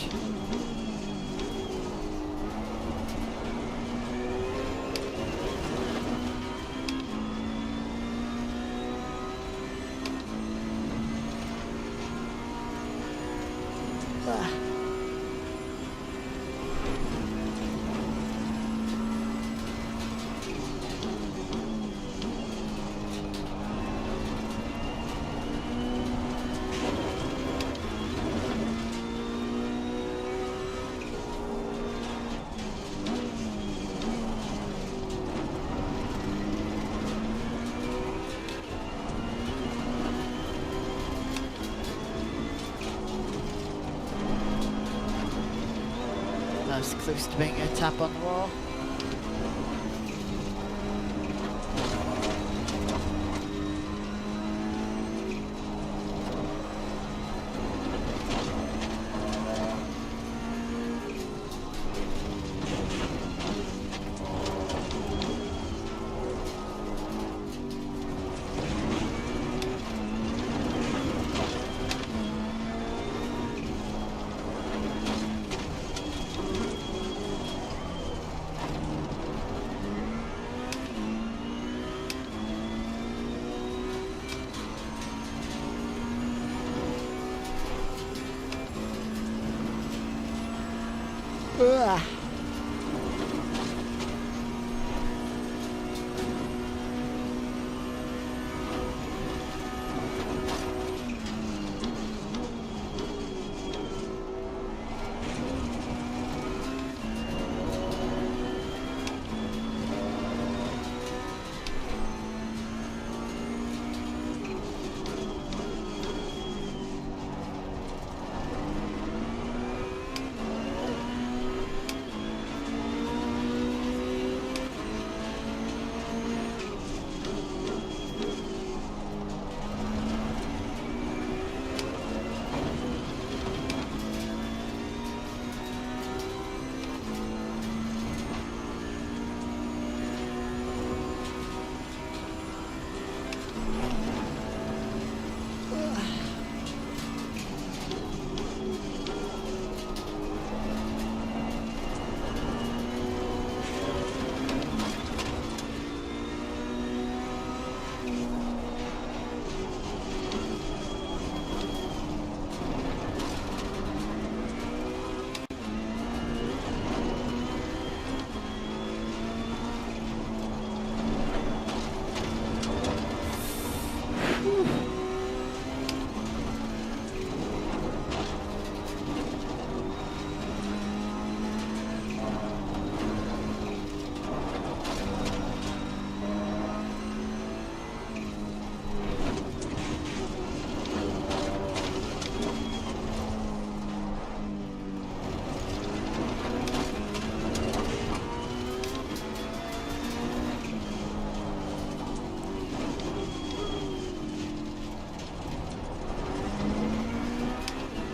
That was close to being a tap on the wall. Ugh.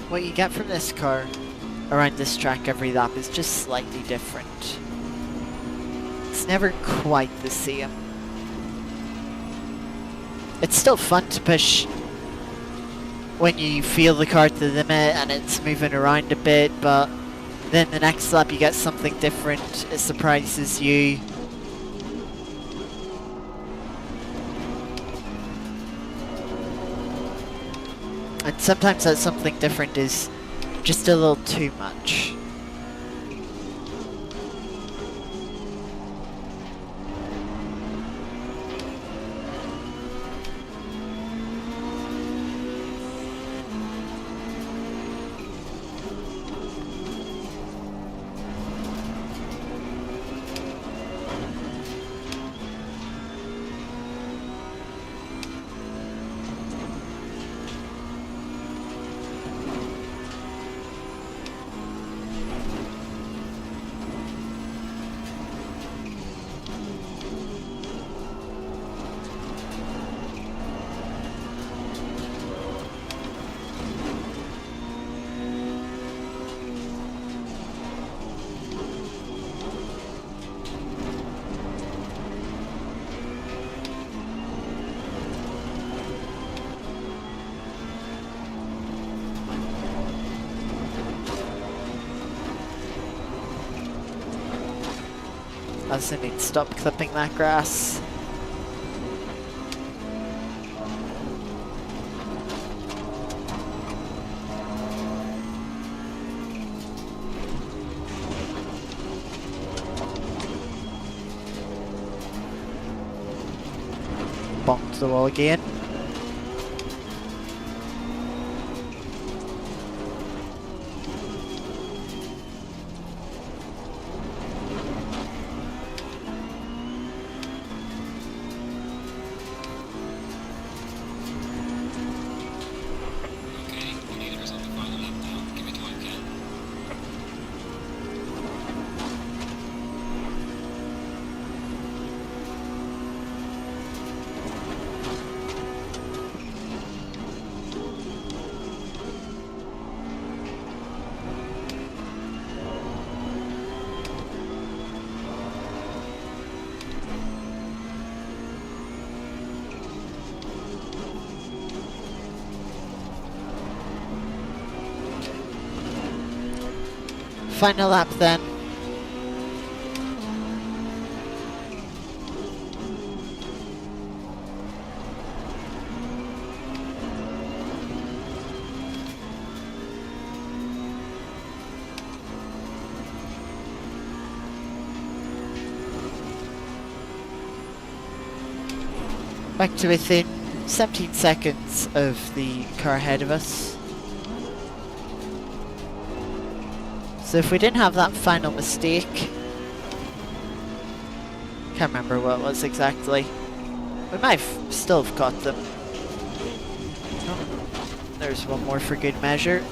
what you get from this car around this track every lap is just slightly different. It's never quite the same. It's still fun to push when you feel the car to the limit and it's moving around a bit, but then the next lap you get something different, it surprises you. And sometimes that something different is just a little too much. I also need to stop clipping that grass. Bonked the wall again. Final lap then. Back to within 17 seconds of the car ahead of us. So if we didn't have that final mistake, can't remember what it was exactly, we might still have caught them. Oh, there's one more for good measure.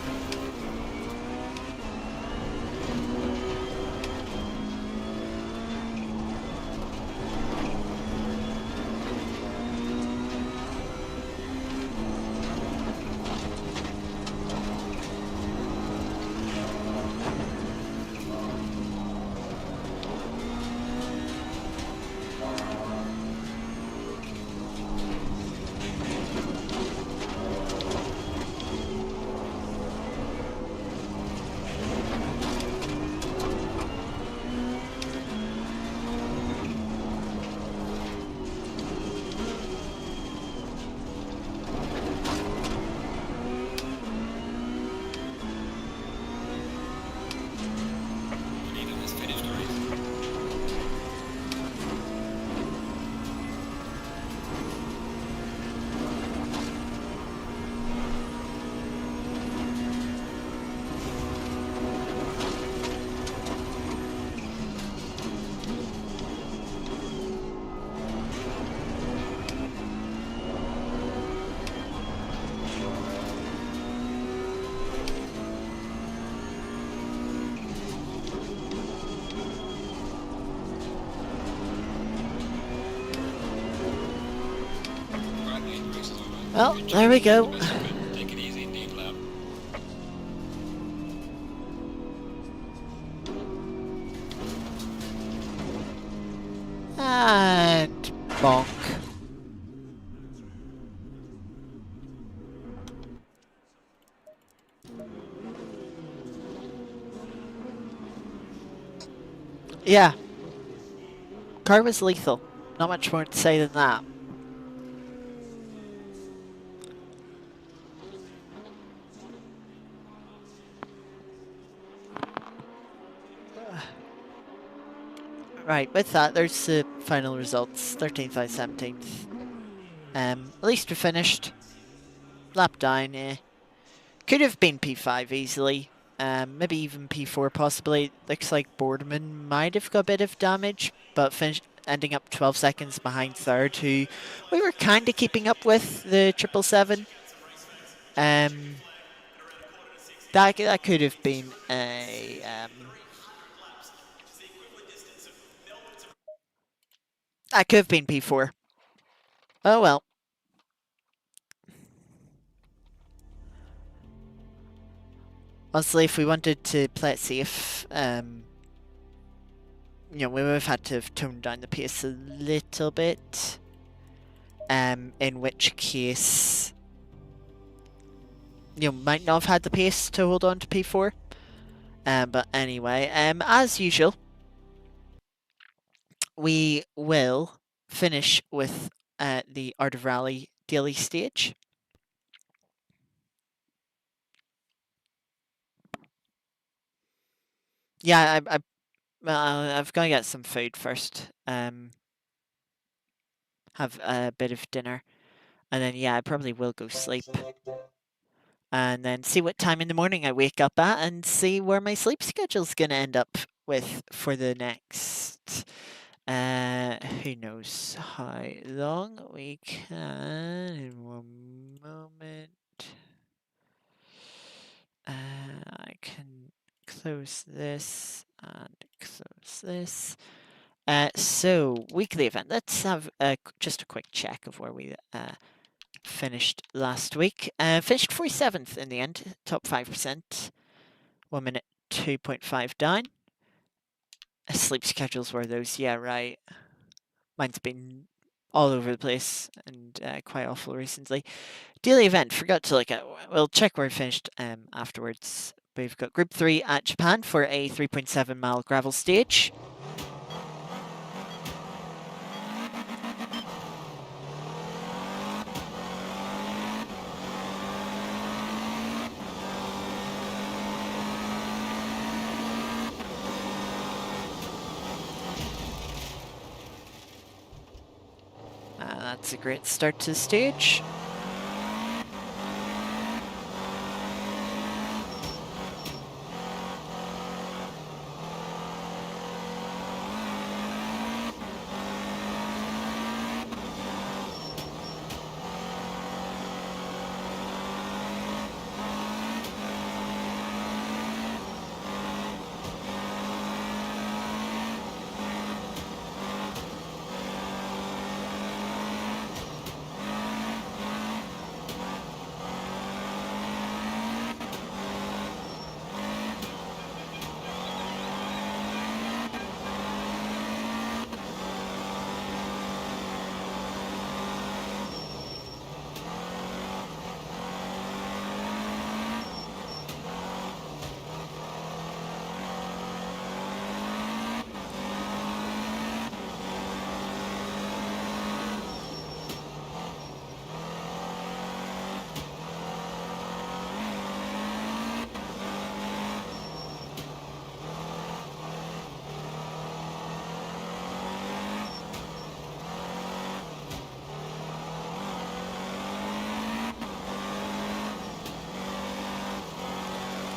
Well, there we go. Take it easy, need lap. Bonk. Yeah. Car was lethal. Not much more to say than that. Right, with that, there's the final results. 13th out of 17th. At least we finished. Lap down, eh. Could have been P5 easily. Maybe even P4 possibly. Looks like Boardman might have got a bit of damage, but ending up 12 seconds behind third, who we were kind of keeping up with, the 777. That could have been a... that could have been P4. Oh well. Honestly, if we wanted to play it safe, you know, we would have had to have toned down the pace a little bit. In which case, you know, might not have had the pace to hold on to P4. But anyway, as usual, we will finish with the Art of Rally daily stage. Yeah, I've got to get some food first. Have a bit of dinner, and then yeah, I probably will go sleep, and then see what time in the morning I wake up at, and see where my sleep schedule's gonna end up with for the next. Who knows how long we can. In one moment. I can close this and close this. So, weekly event. Let's have just a quick check of where we finished last week. Finished 47th in the end, top 5%. 1 minute 2.5 down. Sleep schedules were those, yeah, right. Mine's been all over the place and quite awful recently. Daily event, forgot to look at. We'll check where we finished afterwards. We've got Group 3 at Japan for a 3.7 mile gravel stage. That's a great start to the stage.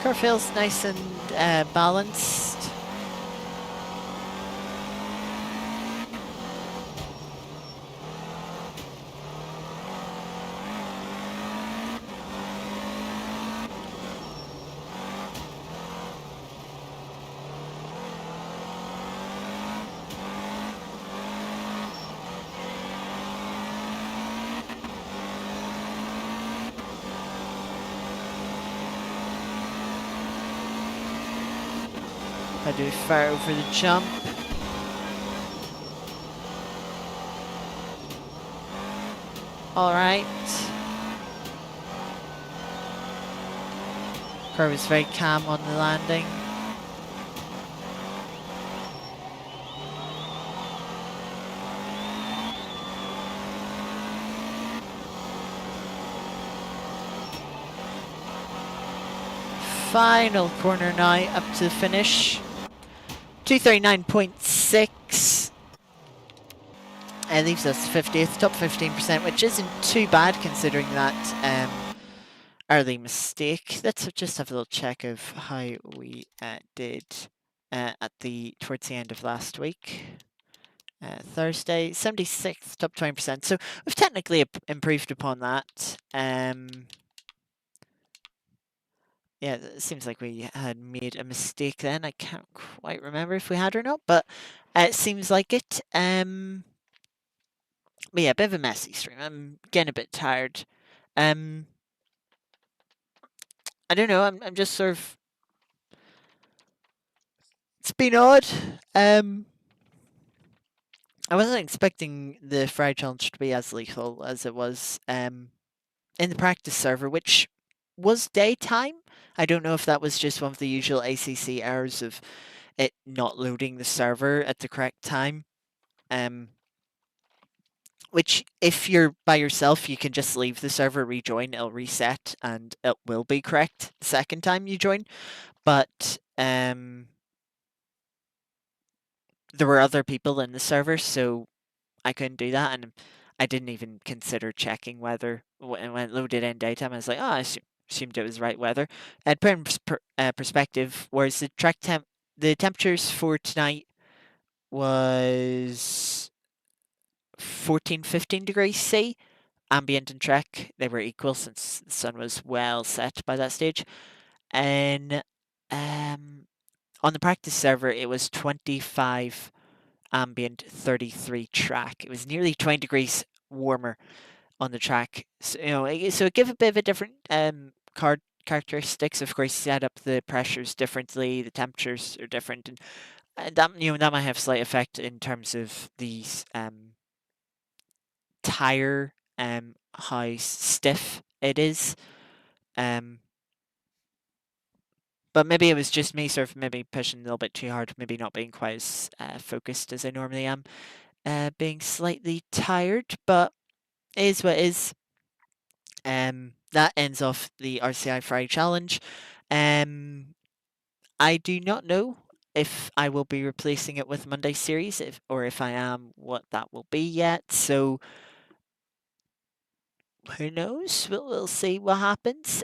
Car feels nice and balanced. I do fire over the jump. All right. Car was very calm on the landing. Final corner now up to the finish. 239.6. Leaves us 50th, top 15%, which isn't too bad considering that early mistake. Let's just have a little check of how we did towards the end of last week. Thursday, 76th, top 20%. So we've technically improved upon that. Yeah, it seems like we had made a mistake then. I can't quite remember if we had or not, but it seems like it. But yeah, a bit of a messy stream. I'm getting a bit tired. I don't know. I'm just sort of. It's been odd. I wasn't expecting the Ferrari challenge to be as lethal as it was in the practice server, which was daytime. I don't know if that was just one of the usual ACC errors of it not loading the server at the correct time. Which, if you're by yourself, you can just leave the server, rejoin, it'll reset, and it will be correct the second time you join. But there were other people in the server, so I couldn't do that, and I didn't even consider checking whether when it loaded in daytime. I was like, oh, I assumed it was right weather. And put in perspective, whereas the temperatures for tonight was 14, 15 degrees C. Ambient and trek, they were equal since the sun was well set by that stage. And on the practice server, it was 25 ambient, 33 track. It was nearly 20 degrees warmer on the track. So, so it gave a bit of a different characteristics. Of course, set up the pressures differently, the temperatures are different, and that might have slight effect in terms of these tire how stiff it is. But maybe it was just me sort of maybe pushing a little bit too hard, maybe not being quite as focused as I normally am, being slightly tired, but it is what it is. That ends off the RCI Friday Challenge. I do not know if I will be replacing it with Monday series, or if I am, what that will be yet. So who knows? We'll see what happens.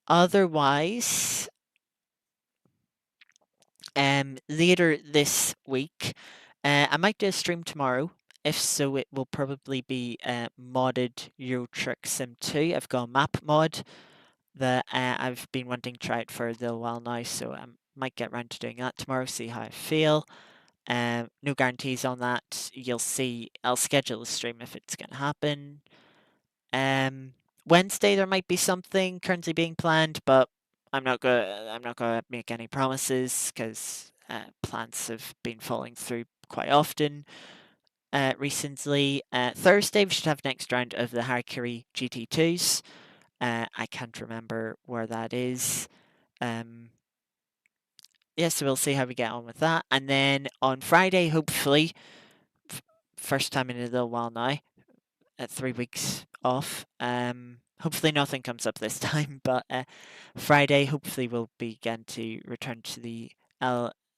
Otherwise, later this week, I might do a stream tomorrow. If so, it will probably be modded Euro Truck Sim 2. I've got a map mod that I've been wanting to try it for a little while now, so I might get around to doing that tomorrow, see how I feel. No guarantees on that. You'll see. I'll schedule a stream if it's going to happen. Wednesday there might be something currently being planned, but I'm not gonna make any promises because plans have been falling through quite often recently. Thursday we should have next round of the Harakiri GT2s. I can't remember where that is. Yeah, so we'll see how we get on with that. And then on Friday, hopefully, first time in a little while now, at 3 weeks off. Hopefully nothing comes up this time, but Friday hopefully we'll begin to return to the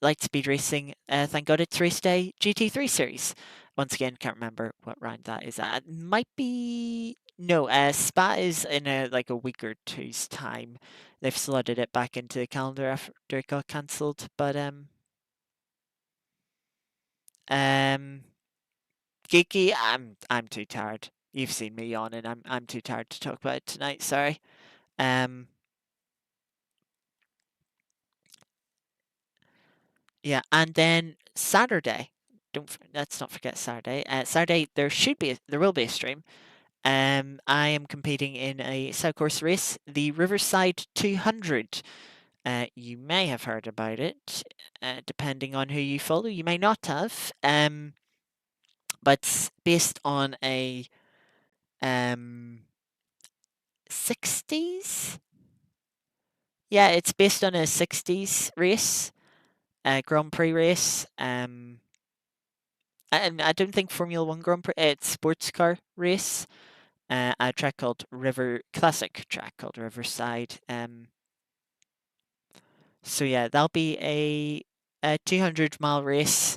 light speed racing. Thank God it's race day GT3 series. Once again, can't remember what round that is at. It might be no. Spa is in a week or two's time. They've slotted it back into the calendar after it got cancelled, but Geeky, I'm too tired. You've seen me yawning. I'm too tired to talk about it tonight. Sorry. Yeah, and then Saturday. Let's not forget Saturday. Saturday there will be a stream. I am competing in a South Course race, the Riverside 200. You may have heard about it, depending on who you follow. You may not have. but it's based on a 60s. Yeah, it's based on a 60s race, Grand Prix race. And I don't think Formula One Grand Prix. It's sports car race. A track called classic track called Riverside. So yeah, that'll be a 200-mile race,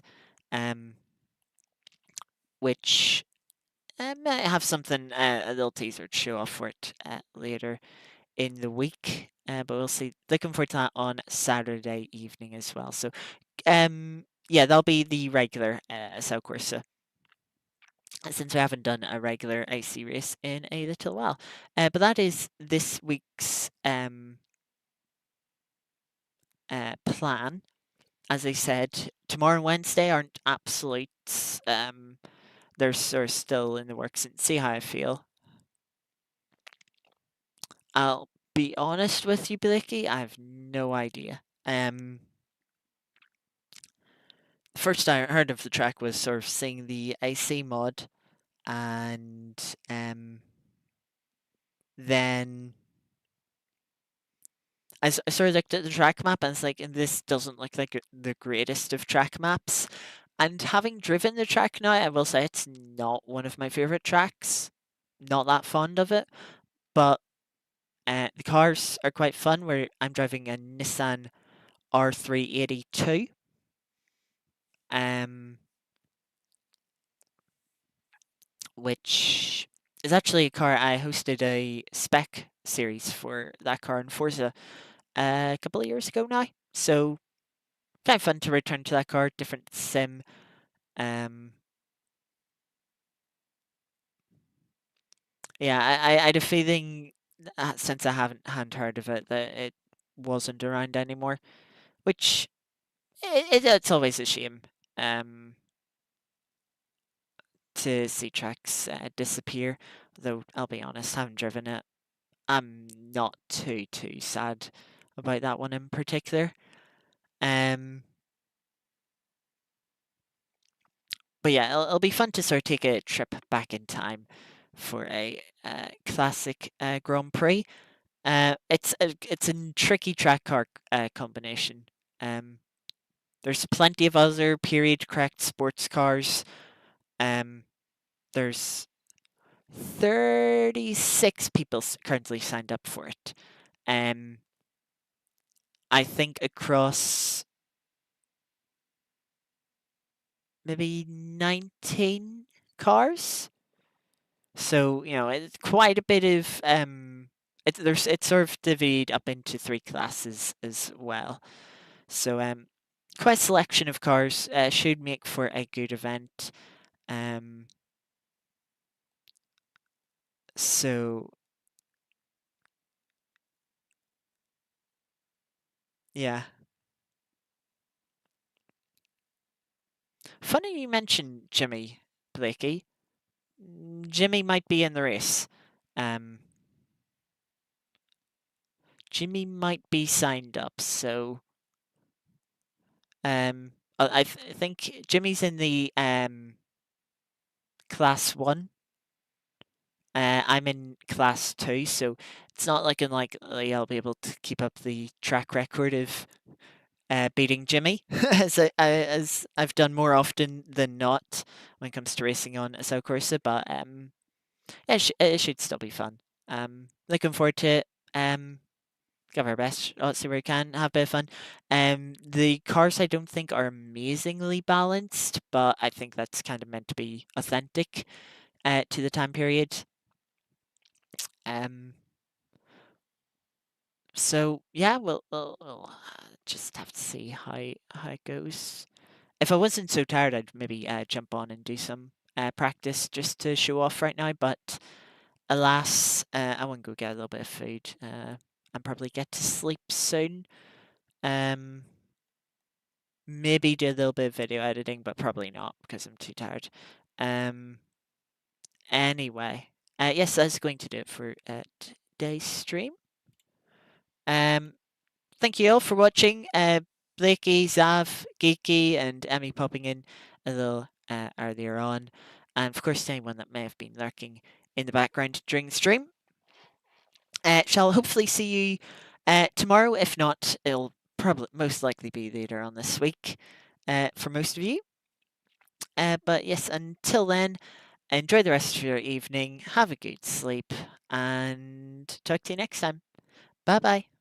um, which might have something, a little teaser to show off for it later in the week. But we'll see. Looking forward to that on Saturday evening as well. So, yeah, that'll be the regular Sao Corsa, since we haven't done a regular AC race in a little while. But that is this week's plan. As I said, tomorrow and Wednesday aren't absolutes. They're sort of still in the works and see how I feel. I'll be honest with you, Blakey, I have no idea. First I heard of the track was sort of seeing the AC mod, and then I sort of looked at the track map and it's like, and this doesn't look like the greatest of track maps. And having driven the track now, I will say it's not one of my favorite tracks. Not that fond of it, but the cars are quite fun. Where I'm driving a Nissan R382, um, which is actually a car I hosted a spec series for that car in Forza a couple of years ago now. So kind of fun to return to that car, different sim. Um, yeah, I had a feeling since I hadn't heard of it that it wasn't around anymore, which it's always a shame to see tracks disappear. Though I'll be honest, I haven't driven it. I'm not too sad about that one in particular. Um, but yeah, it'll be fun to sort of take a trip back in time for a classic Grand Prix. It's a tricky track car combination. Um, there's plenty of other period correct sports cars. Um, there's 36 people currently signed up for it. Um, I think across maybe 19 cars. So, it's quite a bit of it's sort of divided up into three classes as well. So quite a selection of cars should make for a good event. Um so yeah. Funny you mentioned Jimmy, Blakey. Jimmy might be in the race. Um Jimmy might be signed up, so I think Jimmy's in the class 1. I'm in class 2, so it's not like unlikely I'll be able to keep up the track record of beating Jimmy, as I've done more often than not when it comes to racing on a Sao Corsa. But it should still be fun. Looking forward to it. Give our best. Let's see where we can have a bit of fun. The cars I don't think are amazingly balanced, but I think that's kind of meant to be authentic to the time period. Um, so yeah, we'll just have to see how it goes. If I wasn't so tired, I'd maybe jump on and do some practice just to show off right now. But alas, I want to go get a little bit of food and probably get to sleep soon. Maybe do a little bit of video editing, but probably not because I'm too tired. Anyway, yes, that's going to do it for today's stream. Thank you all for watching. Blakey, Zav, Geeky, and Emmy popping in a little earlier on. And of course, anyone that may have been lurking in the background during the stream. Shall hopefully see you tomorrow. If not, it'll probably most likely be later on this week for most of you. But yes, until then, enjoy the rest of your evening, have a good sleep, and talk to you next time. Bye bye.